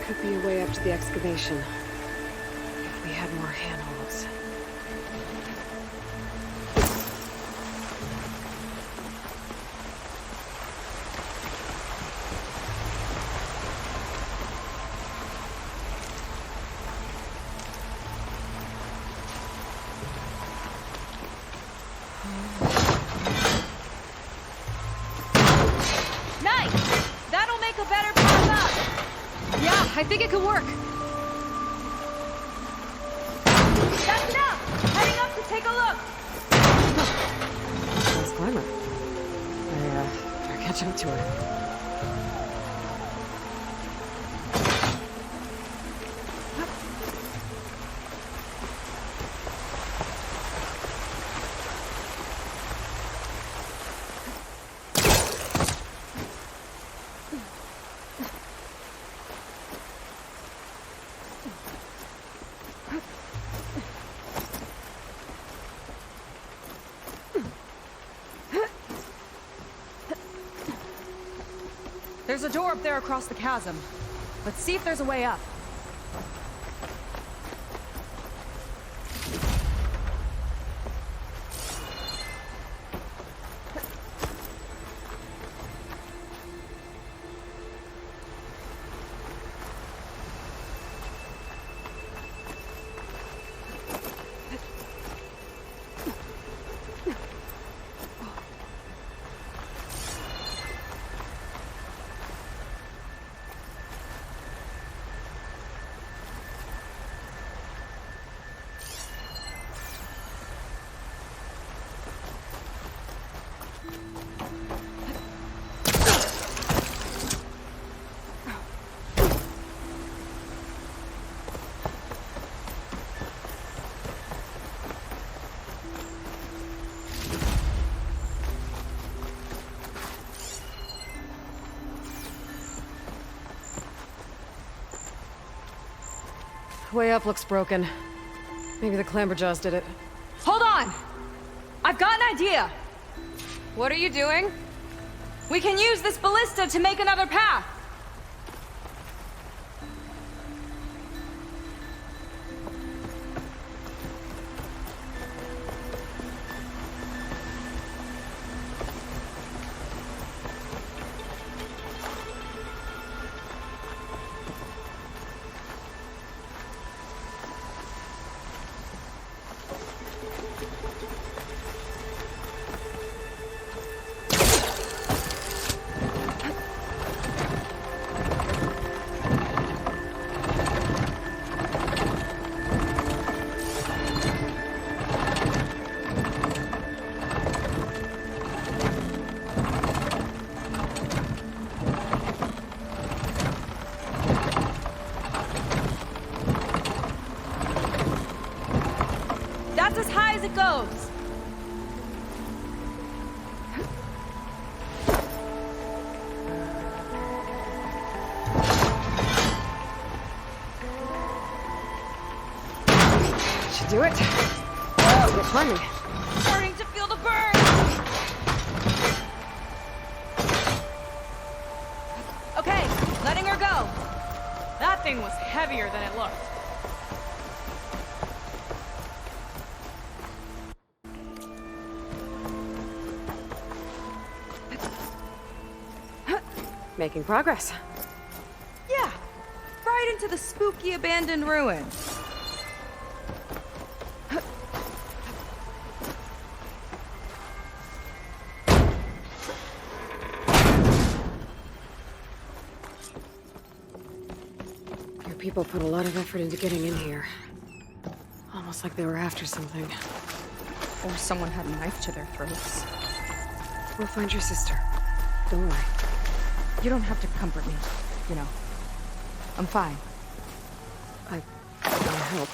Could be a way up to the excavation. If we had more handholds. Nice! That'll make a better path up! Yeah, I think it could work. That's enough! Heading up to take a look! Nice climber. I better catch up to her. There's a door up there across the chasm. Let's see if there's a way up. Way up looks broken. Maybe the clamberjaws did it. Hold on! I've got an idea! What are you doing? We can use this ballista to make another path! it goes. Should do it. Oh, get climbing. Starting to feel the burn. Okay, letting her go. That thing was heavier than it looked. Making progress. Yeah, right into the spooky abandoned ruins. Your people put a lot of effort into getting in here. Almost like they were after something. Or someone had a knife to their throats. We'll find your sister. Don't worry. You don't have to comfort me, you know. I'm fine. I hope.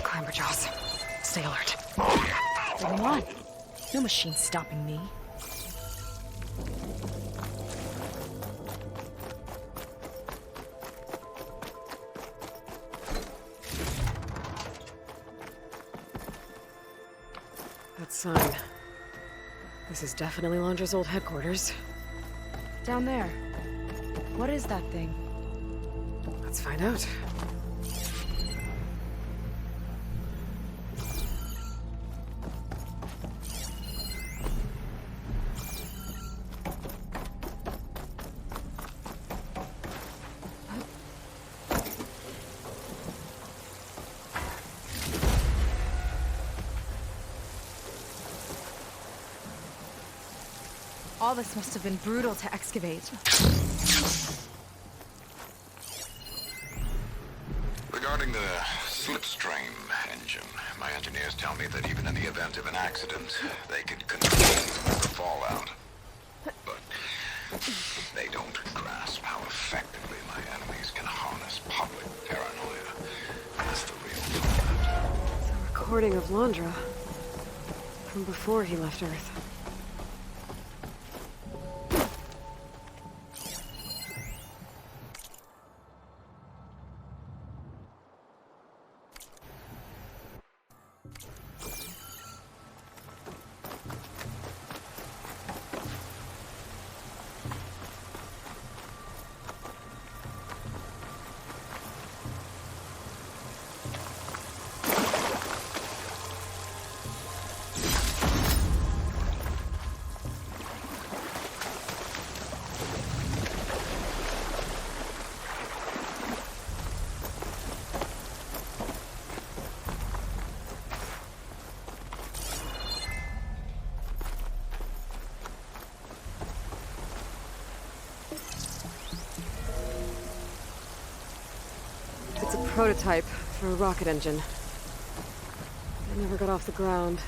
Climber jaws. Stay alert. Bring on. No machine stopping me. That sign. This is definitely Londra's old headquarters. Down there. What is that thing? Let's find out. All this must have been brutal to excavate. Regarding the slipstream engine, my engineers tell me that even in the event of an accident, they could contain the fallout. But they don't grasp how effectively my enemies can harness public paranoia. That's the real problem. It's a recording of Londra. From before he left Earth. It's a prototype for a rocket engine. It never got off the ground.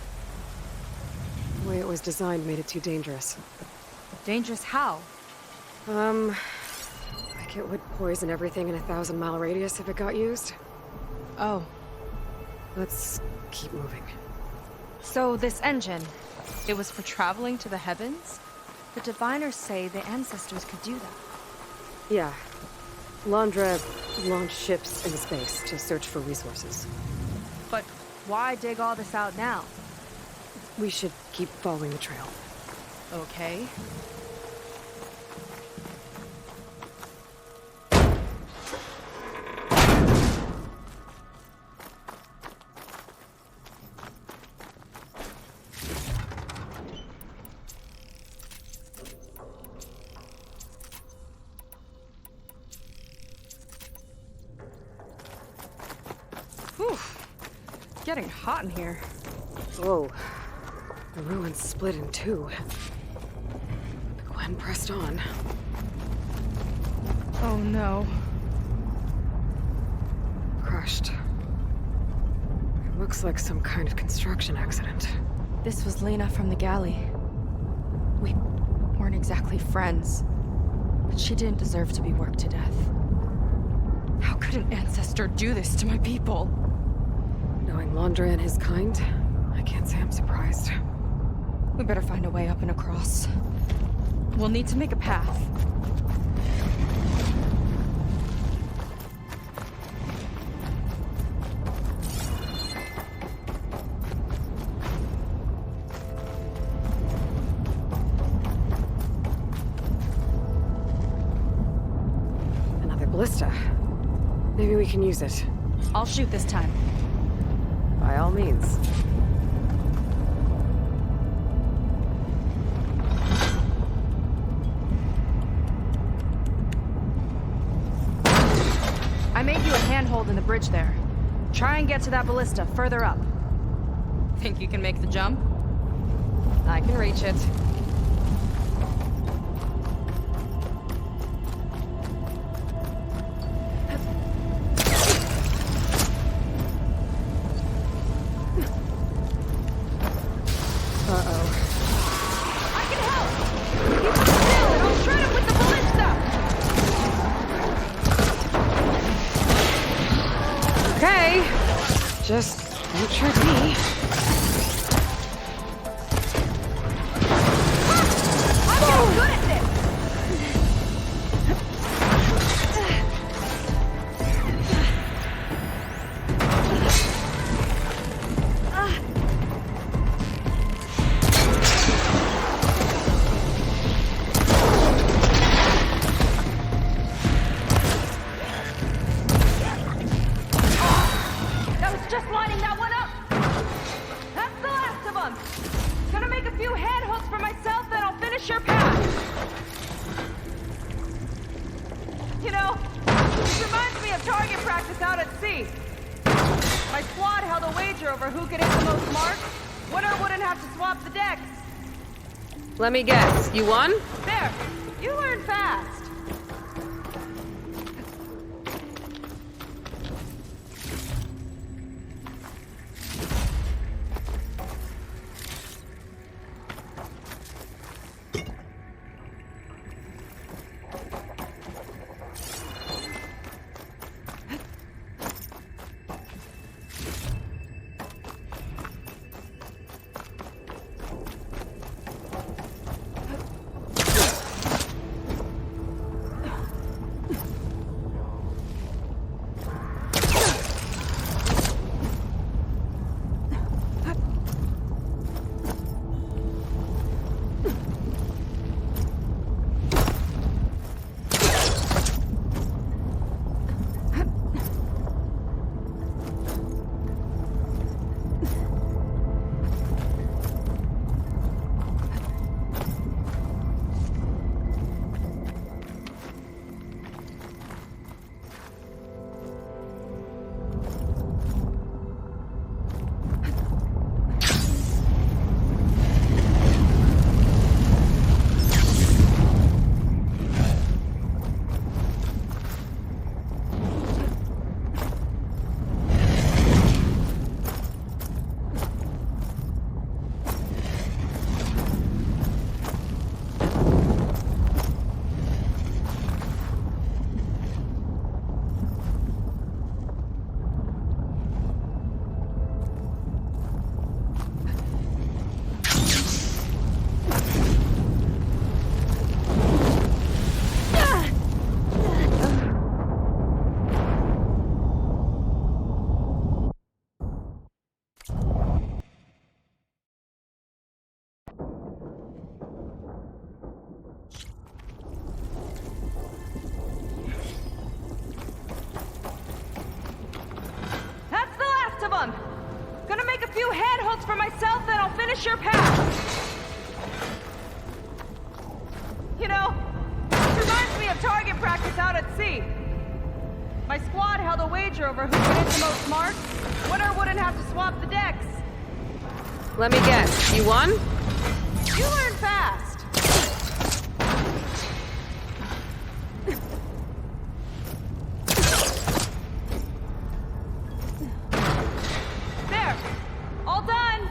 The way it was designed made it too dangerous. Dangerous how? I like it would poison everything in a 1,000-mile radius if it got used. Oh. Let's keep moving. So this engine, it was for traveling to the heavens? The diviners say the ancestors could do that. Yeah. Londra launched ships into space to search for resources. But why dig all this out now? We should keep following the trail. Okay. Whew. Getting hot in here. Whoa. The ruins split in two. The Gwen pressed on. Oh no. Crushed. It looks like some kind of construction accident. This was Lena from the galley. We weren't exactly friends, but she didn't deserve to be worked to death. How could an ancestor do this to my people? Knowing Londra and his kind, I can't say I'm surprised. We better find a way up and across. We'll need to make a path. Another ballista. Maybe we can use it. I'll shoot this time. By all means. I made you a handhold in the bridge there. Try and get to that ballista further up. Think you can make the jump? I can reach it. I can help! Keep it still and I'll shred it with the ballista! Okay. Just don't trick me. I'm getting good at this! That was just lining that one up! That's the last of them! Gonna make a few handholds for myself, then I'll finish your path! You know, this reminds me of target practice out at sea. My squad held a wager over who could hit the most marks. Winner wouldn't have to swap the decks. Let me guess. You won? There, you learn fast. finish your path! You know, this reminds me of target practice out at sea. My squad held a wager over who could hit the most marks. Winner wouldn't have to swap the decks. Let me guess, you won? You learn fast. There. All done.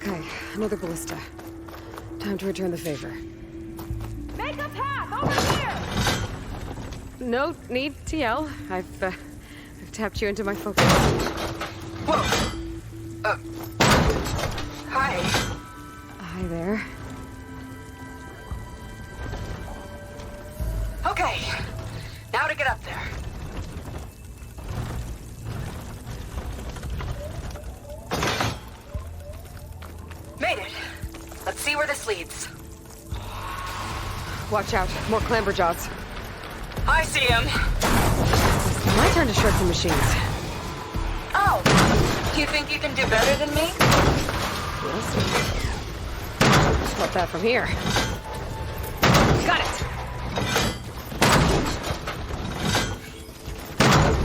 Okay, another ballista. Time to return the favor. Make a path over here! No need to yell. I've tapped you into my focus. Whoa. Hi. Hi there. Okay. Now to get up there. Made it. Let's see where this leads. Watch out, more clamberjaws. I see him. My turn to shred some machines. Oh, you think you can do better than me? Yes. Spot that from here. Got it.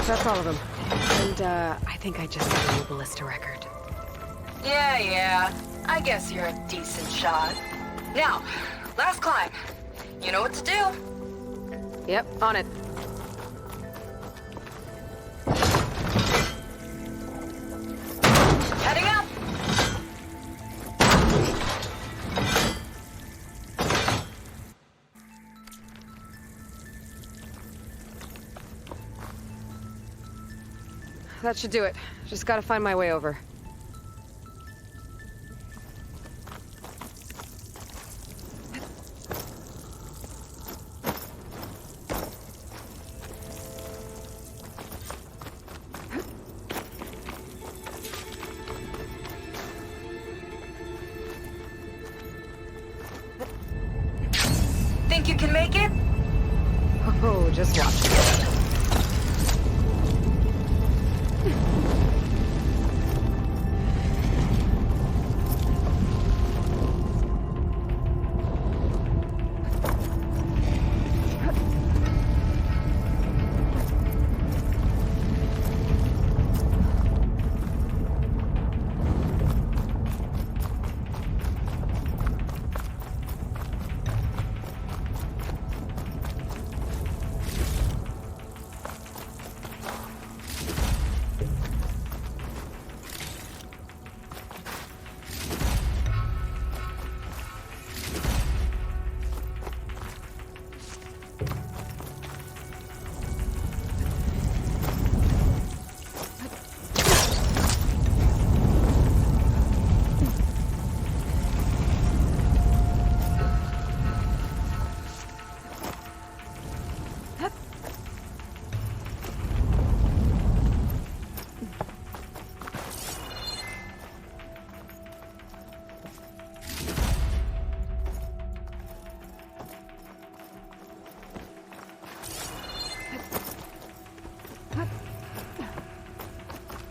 That's all of them. And I think I just set a new ballista record. Yeah. I guess you're a decent shot. Now, last climb. You know what to do. Yep, on it. Heading up. That should do it. Just gotta find my way over. Think you can make it? Oh, just watch.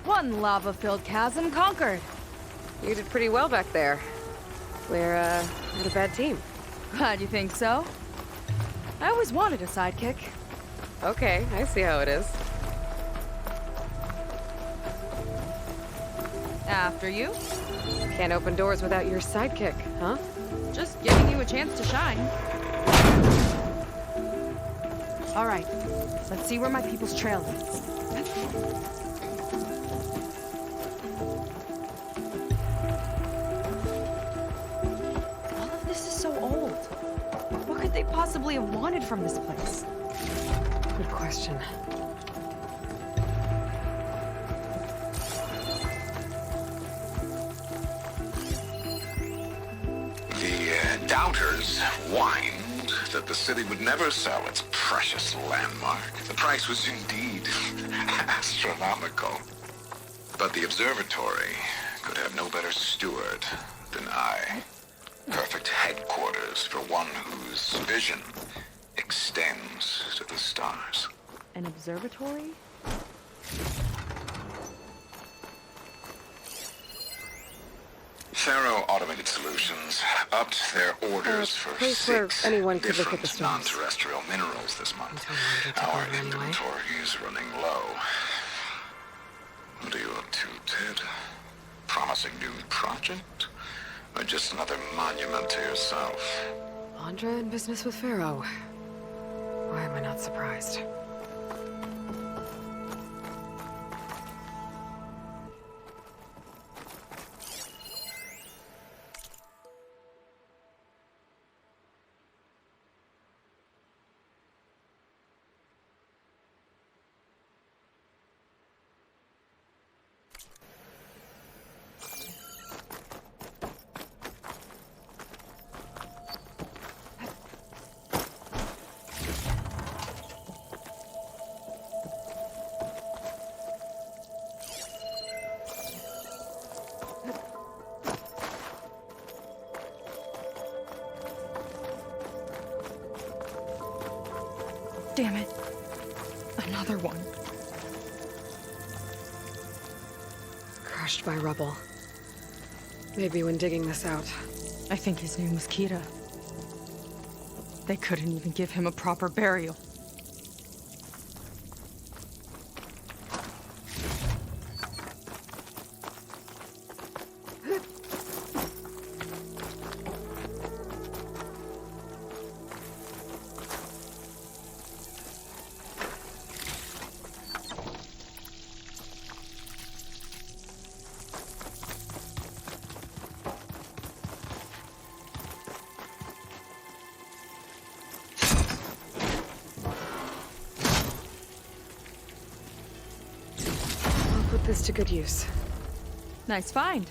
One lava-filled chasm conquered. You did pretty well back there. We're, not a bad team. Glad you think so. I always wanted a sidekick. Okay, I see how it is. After you. Can't open doors without your sidekick, huh? Just giving you a chance to shine. All right, let's see where my people's trail leads. All of this is so old. What could they possibly have wanted from this place? Good question. The doubters whined that the city would never sell its precious landmark. The price was indeed astronomical. But the observatory could have no better steward than I. Perfect headquarters for one whose vision extends to the stars. An observatory? Faro Automated Solutions upped their orders for place where 6 anyone could look at different the stars. non-terrestrial minerals this month. Until one gets Our over anyway. inventory is running low. What are you up to, Ted? Promising new project? Or just another monument to yourself? Andra in business with Pharaoh. Why am I not surprised? Damn it. Another one. Crushed by rubble. Maybe when digging this out. I think his name was Kira. They couldn't even give him a proper burial. Put this to good use. Nice find.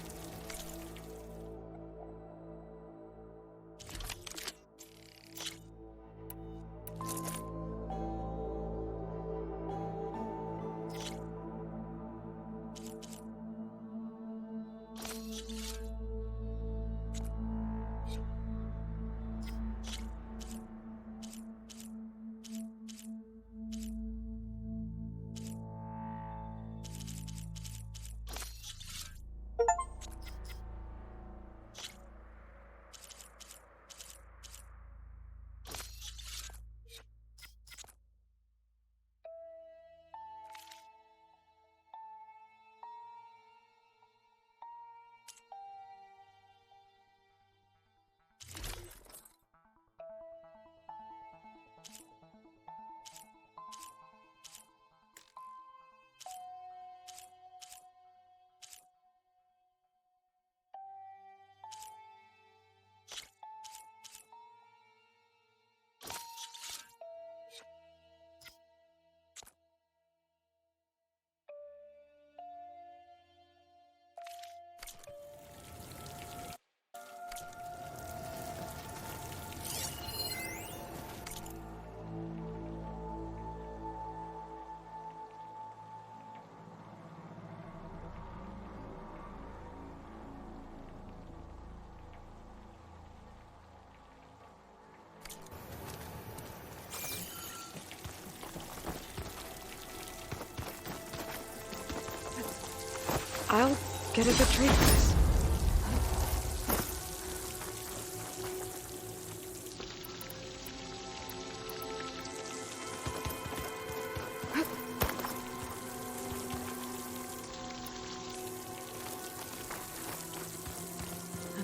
I'll get a good trade for this.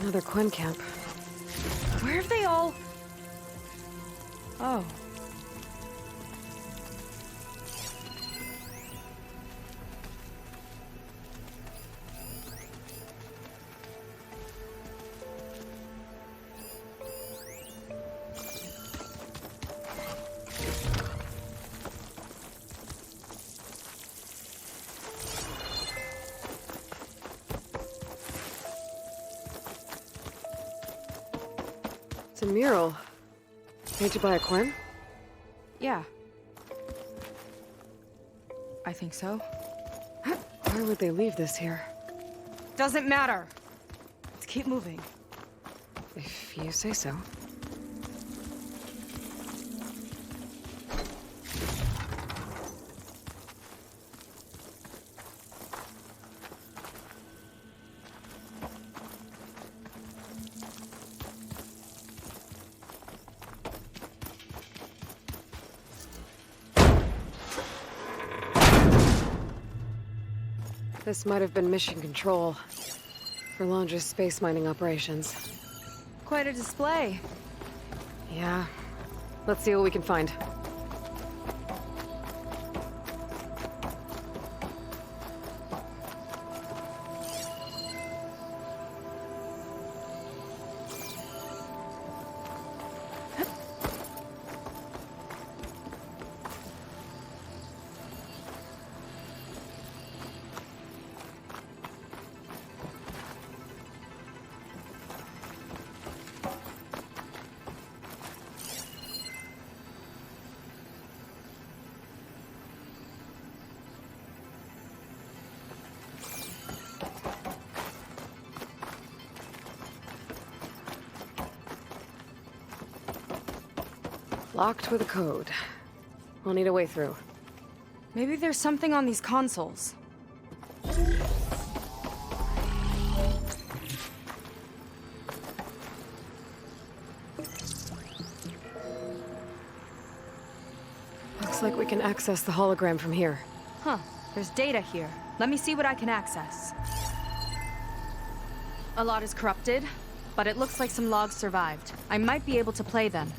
Another Quinn camp. Where have they all... Oh. It's a mural. Painted by a Quinn? Yeah. I think so. Why would they leave this here? Doesn't matter. Let's keep moving. If you say so. This might have been mission control for Londra's space mining operations. Quite a display. Yeah. Let's see what we can find. Locked with a code. We'll need a way through. Maybe there's something on these consoles. Looks like we can access the hologram from here. Huh. There's data here. Let me see what I can access. A lot is corrupted, but it looks like some logs survived. I might be able to play them.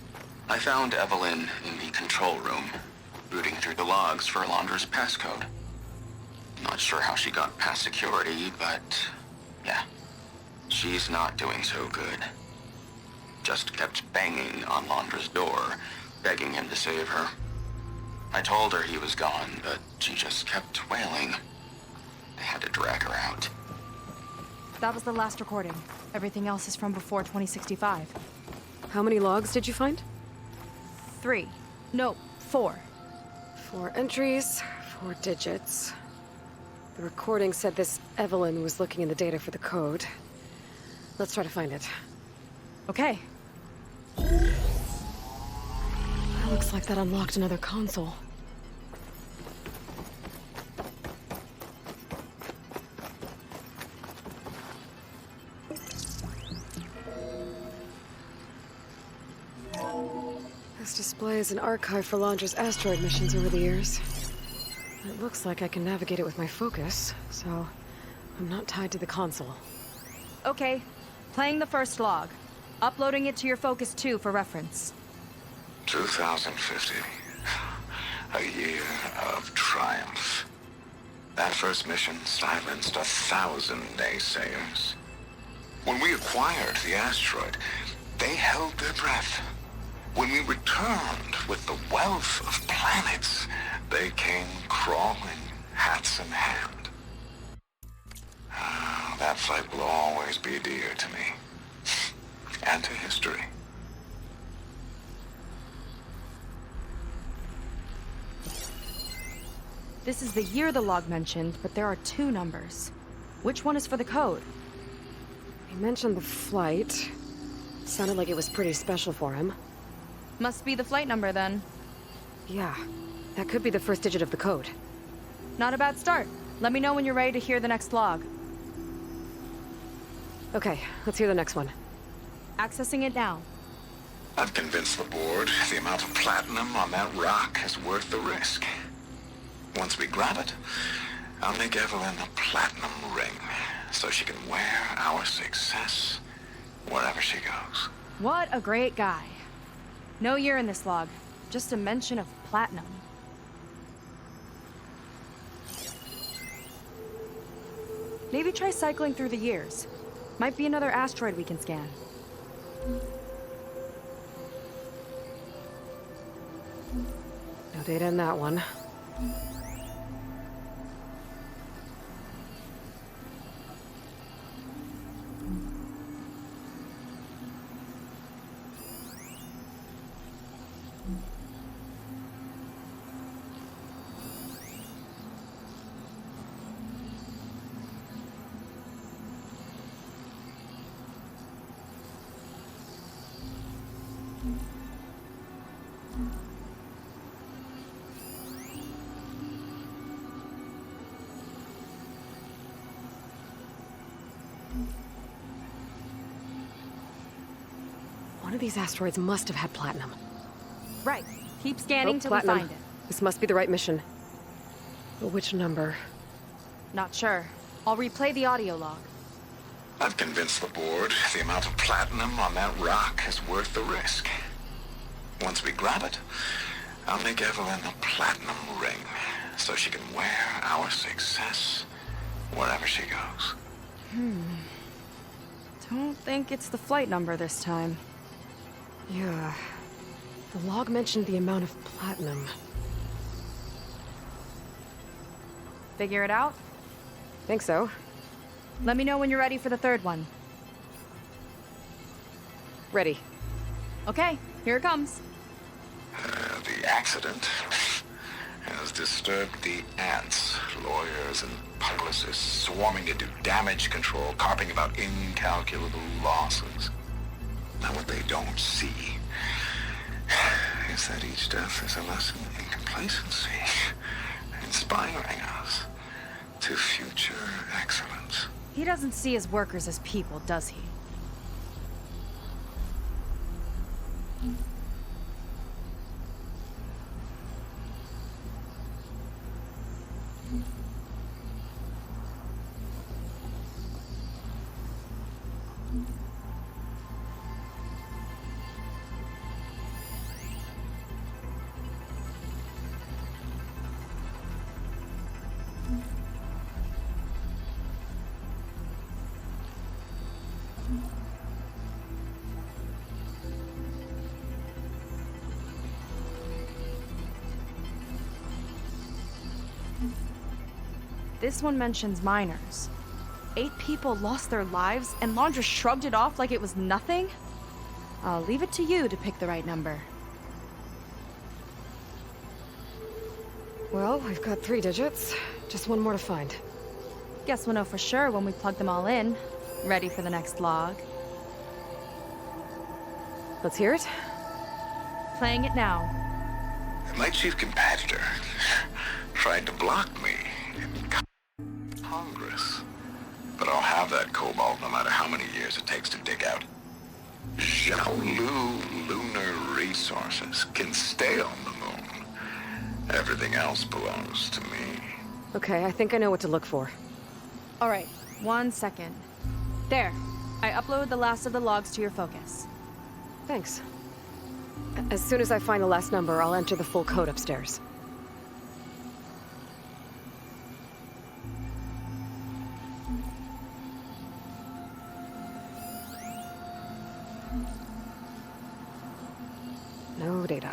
I found Evelyn in the control room, rooting through the logs for Alondra's passcode. Not sure how she got past security, but yeah, she's not doing so good. Just kept banging on Londra's door, begging him to save her. I told her he was gone, but she just kept wailing. I had to drag her out. That was the last recording. Everything else is from before 2065. How many logs did you find? 3. No, 4. 4 entries, 4 digits. The recording said this Evelyn was looking in the data for the code. Let's try to find it. Okay. Looks like that unlocked another console. This display is an archive for Londra's asteroid missions over the years. It looks like I can navigate it with my focus, so I'm not tied to the console. Okay. Playing the first log. Uploading it to your Focus 2 for reference. 2050. A year of triumph. That first mission silenced 1,000 naysayers. When we acquired the asteroid, they held their breath. When we returned with the wealth of planets, they came crawling, hats in hand. That fight will always be dear to me. And to history. This is the year the log mentioned, but there are 2 numbers. Which one is for the code? He mentioned the flight. Sounded like it was pretty special for him. Must be the flight number then. Yeah, that could be the first digit of the code. Not a bad start. Let me know when you're ready to hear the next log. Okay, let's hear the next one. Accessing it now. I've convinced the board the amount of platinum on that rock is worth the risk. Once we grab it, I'll make Evelyn a platinum ring so she can wear our success wherever she goes. What a great guy. No year in this log, just a mention of platinum. Maybe try cycling through the years. Might be another asteroid we can scan. No data in that one. One of these asteroids must have had platinum. Right. Keep scanning till we platinum. find it. This must be the right mission. But which number? Not sure. I'll replay the audio log. I've convinced the board the amount of platinum on that rock is worth the risk. Once we grab it, I'll make Evelyn a platinum ring so she can wear our success wherever she goes. Don't think it's the flight number this time. Yeah. The log mentioned the amount of platinum. Figure it out? Think so. Let me know when you're ready for the third one. Ready. Okay, here it comes. The accident has disturbed the ants, lawyers and publicists swarming to do damage control, carping about incalculable losses. Now what they don't see is that each death is a lesson in complacency, inspiring us to future excellence. He doesn't see his workers as people, does he? This one mentions miners. 8 people lost their lives, and Laundra shrugged it off like it was nothing? I'll leave it to you to pick the right number. Well, we've got 3 digits. Just one more to find. Guess we'll know for sure when we plug them all in. Ready for the next log. Let's hear it. Playing it now. My chief competitor tried to block me in Congress. But I'll have that cobalt no matter how many years it takes to dig out. Xiaolu lunar resources can stay on the moon. Everything else belongs to me. Okay, I think I know what to look for. All right, 1 second. There. I upload the last of the logs to your focus. Thanks. As soon as I find the last number, I'll enter the full code upstairs. No data.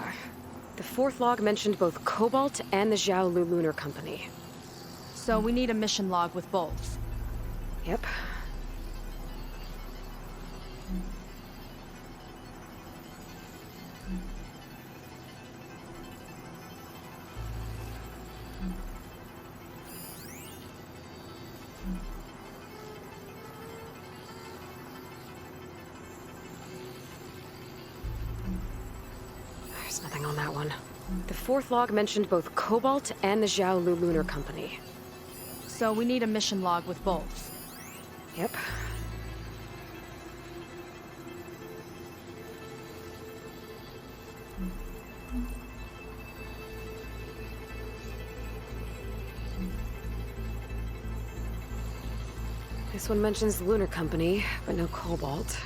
The 4th log mentioned both Cobalt and the Xiaolu Lunar Company. So we need a mission log with both. Yep. There's nothing on that one. The 4th log mentioned both Cobalt and the Xiaolu Lunar Company. So we need a mission log with both. Yep. This one mentions the Lunar Company, but no Cobalt.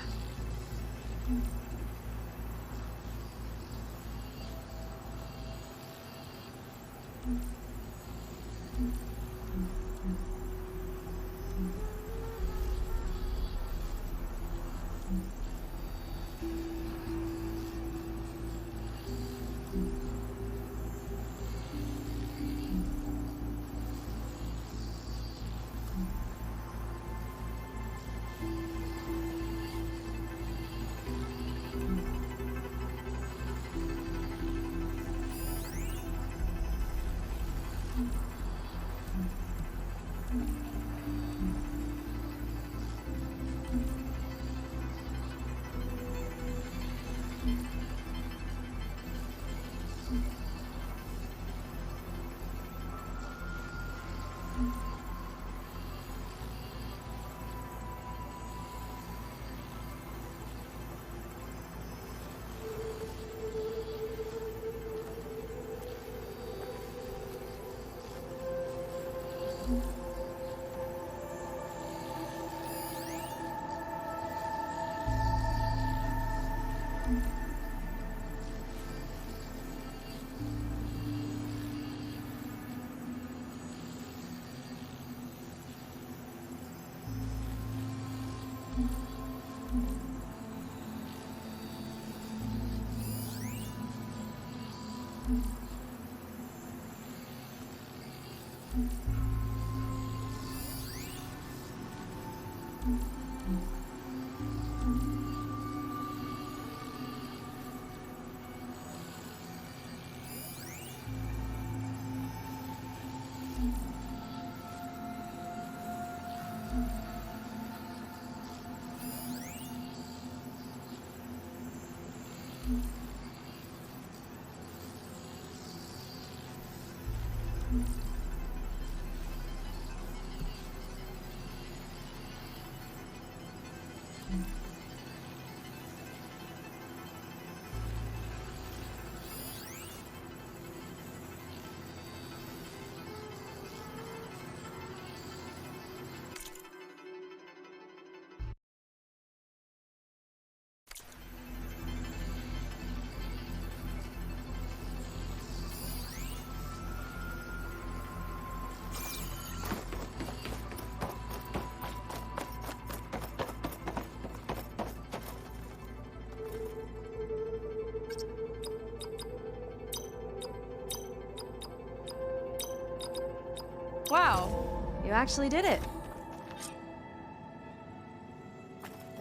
Wow, you actually did it.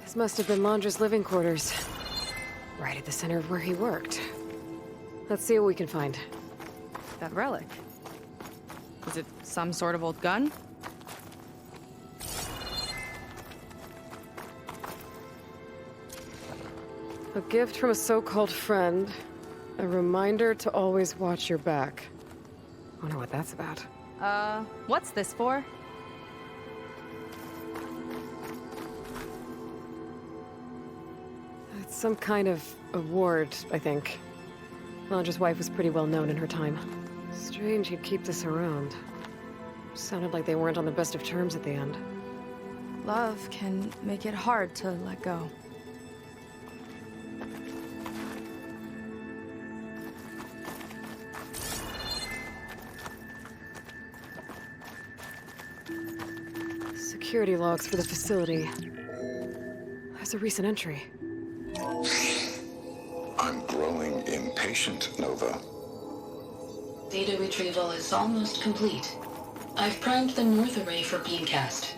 This must have been Londra's living quarters. Right at the center of where he worked. Let's see what we can find. That relic. Is it some sort of old gun? A gift from a so-called friend. A reminder to always watch your back. Wonder what that's about. What's this for? It's some kind of award, I think. Londra's wife was pretty well known in her time. Strange he'd keep this around. Sounded like they weren't on the best of terms at the end. Love can make it hard to let go. Security logs for the facility. There's a recent entry. I'm growing impatient, Nova. Data retrieval is almost complete. I've primed the North Array for beamcast.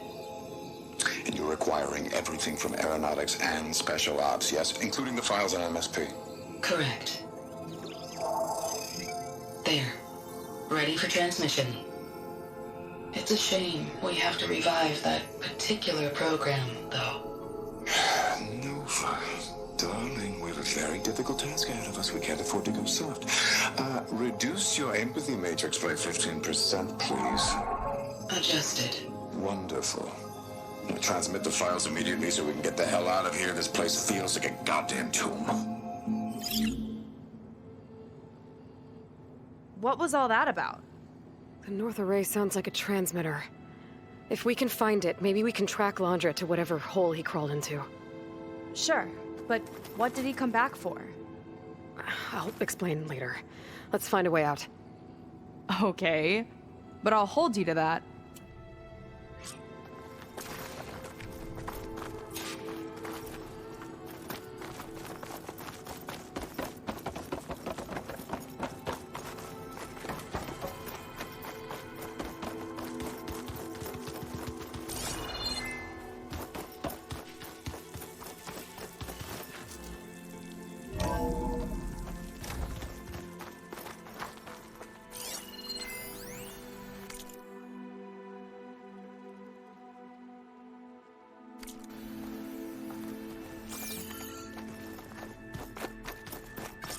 And you're acquiring everything from aeronautics and special ops, yes? Including the files on MSP. Correct. There. Ready for transmission. It's a shame we have to revive that particular program, though. Nova, darling, we have a very difficult task ahead of us. We can't afford to go soft. Reduce your empathy matrix by 15%, please. Adjusted. Wonderful. Now transmit the files immediately so we can get the hell out of here. This place feels like a goddamn tomb. What was all that about? The North Array sounds like a transmitter. If we can find it, maybe we can track Londra to whatever hole he crawled into. Sure, but what did he come back for? I'll explain later. Let's find a way out. Okay, but I'll hold you to that.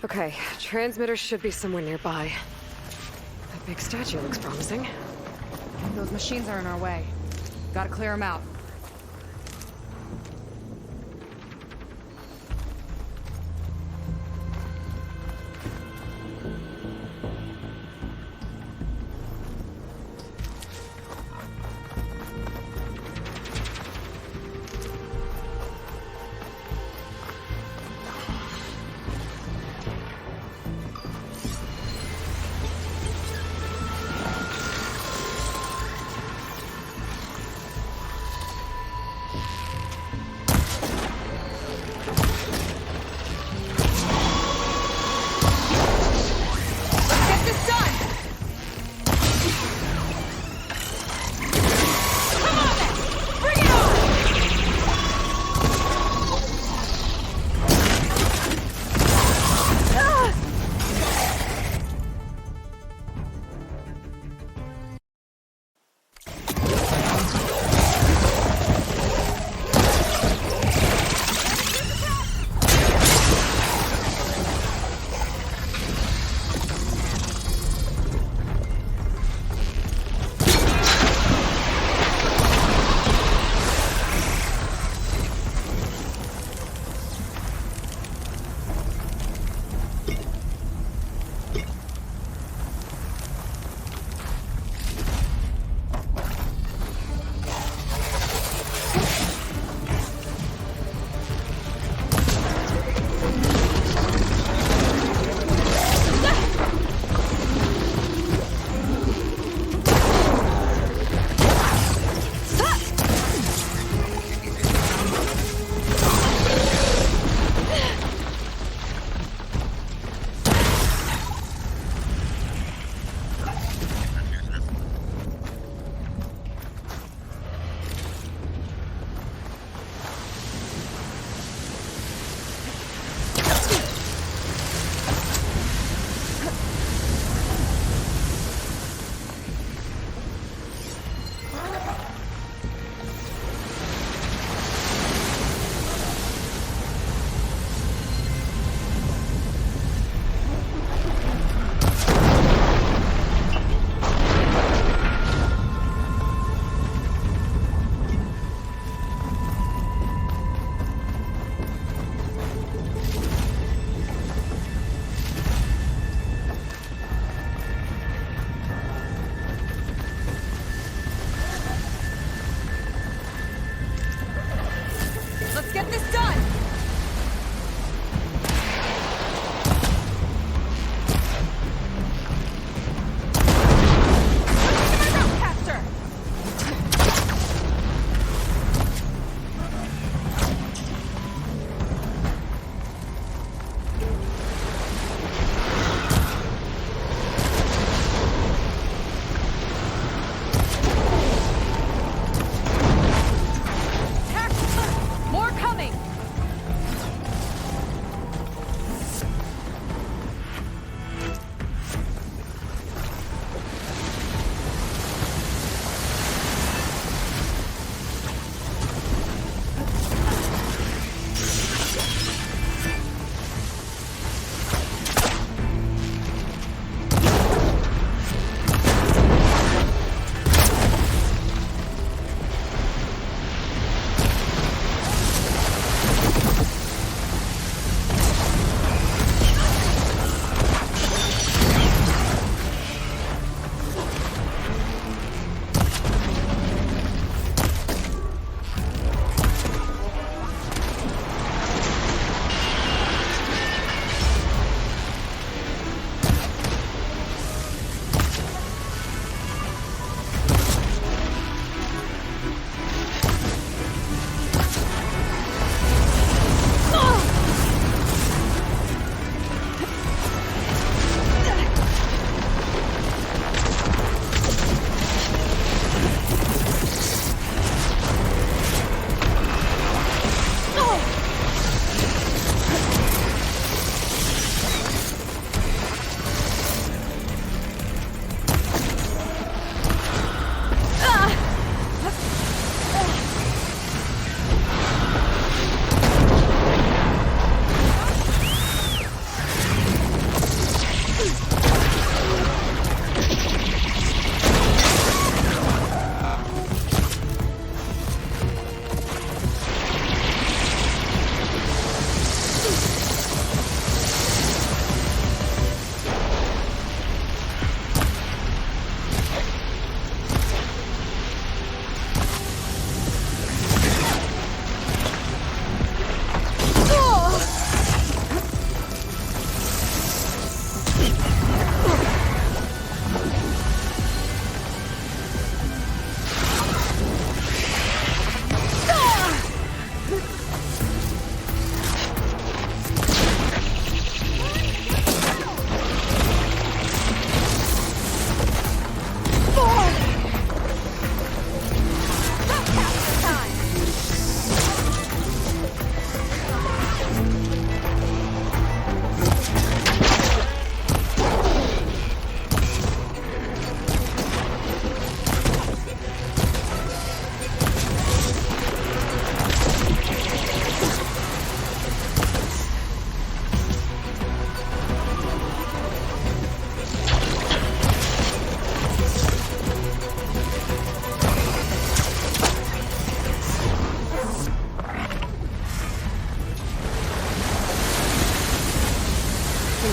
Okay, transmitter should be somewhere nearby. That big statue looks promising. Those machines are in our way. Gotta clear them out.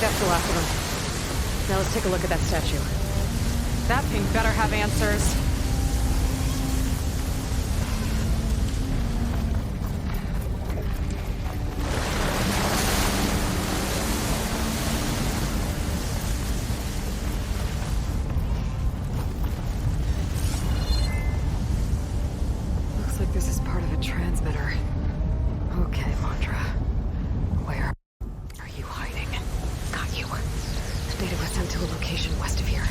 that's the last of them. Now let's take a look at that statue. That thing better have answers. Looks like this is part of a transmitter. Okay, Mondra. Where are you hiding? Got you. The data was sent to a location west of here.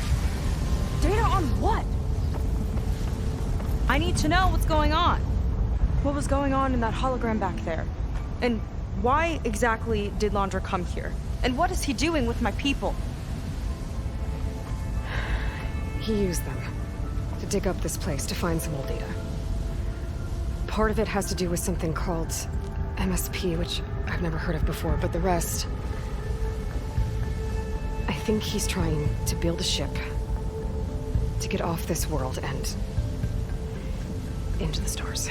Data on what? I need to know what's going on. What was going on in that hologram back there? And why exactly did Landra come here? And what is he doing with my people? He used them to dig up this place to find some old data. Part of it has to do with something called MSP, which I've never heard of before, but the rest... I think he's trying to build a ship to get off this world and into the stars.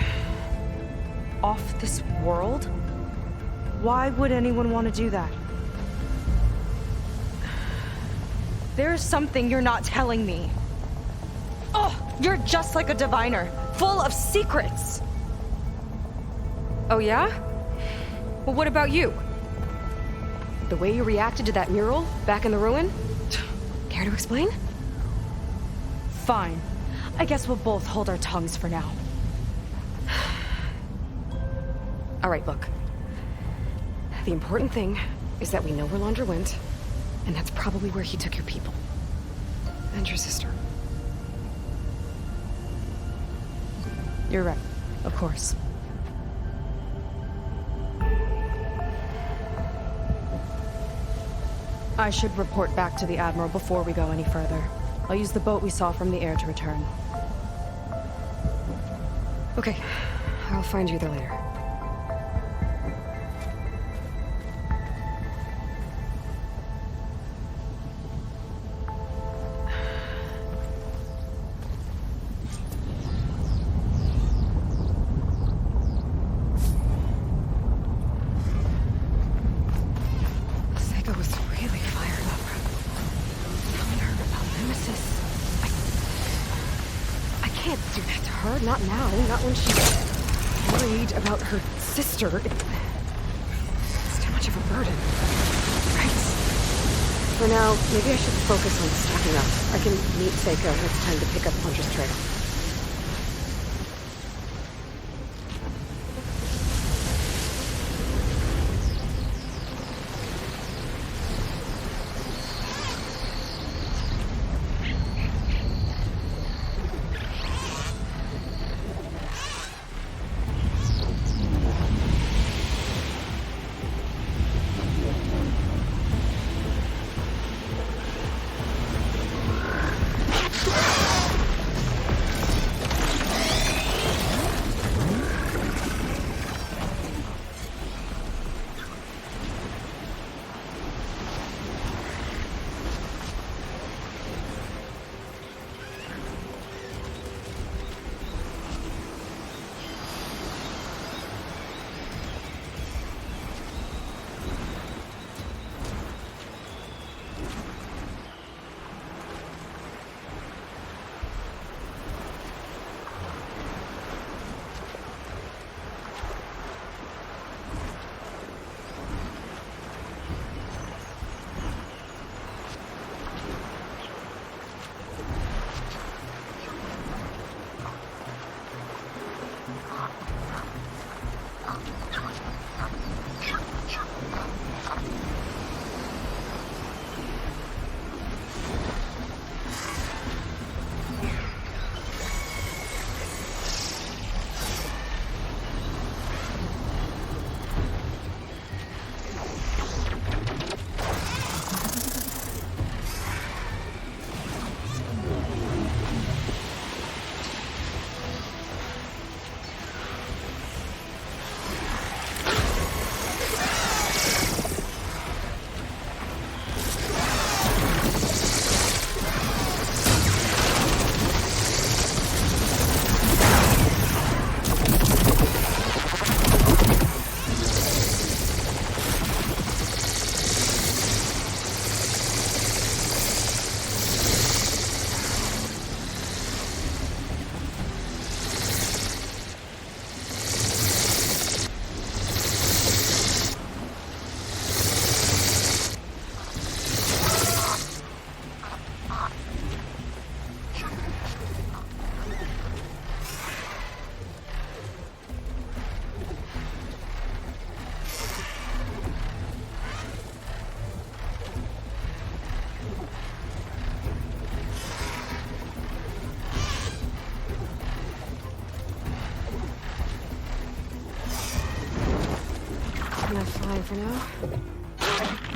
Off this world? Why would anyone want to do that? There's something you're not telling me. Oh, you're just like a diviner, full of secrets. Oh yeah? Well, what about you? The way you reacted to that mural back in the ruin? Care to explain? Fine. I guess we'll both hold our tongues for now. All right, look. The important thing is that we know where Landra went, and that's probably where he took your people. And your sister. You're right. Of course. I should report back to the Admiral before we go any further. I'll use the boat we saw from the air to return. Okay. I'll find you there later. Seika was really fired up. Telling her about Nemesis. I can't do that to her. Not now. Not when she's worried about her sister. It's too much of a burden. Right. For now, maybe I should focus on stocking up. I can meet Seika when it's time to pick up Hunter's trail. Enough flying for now.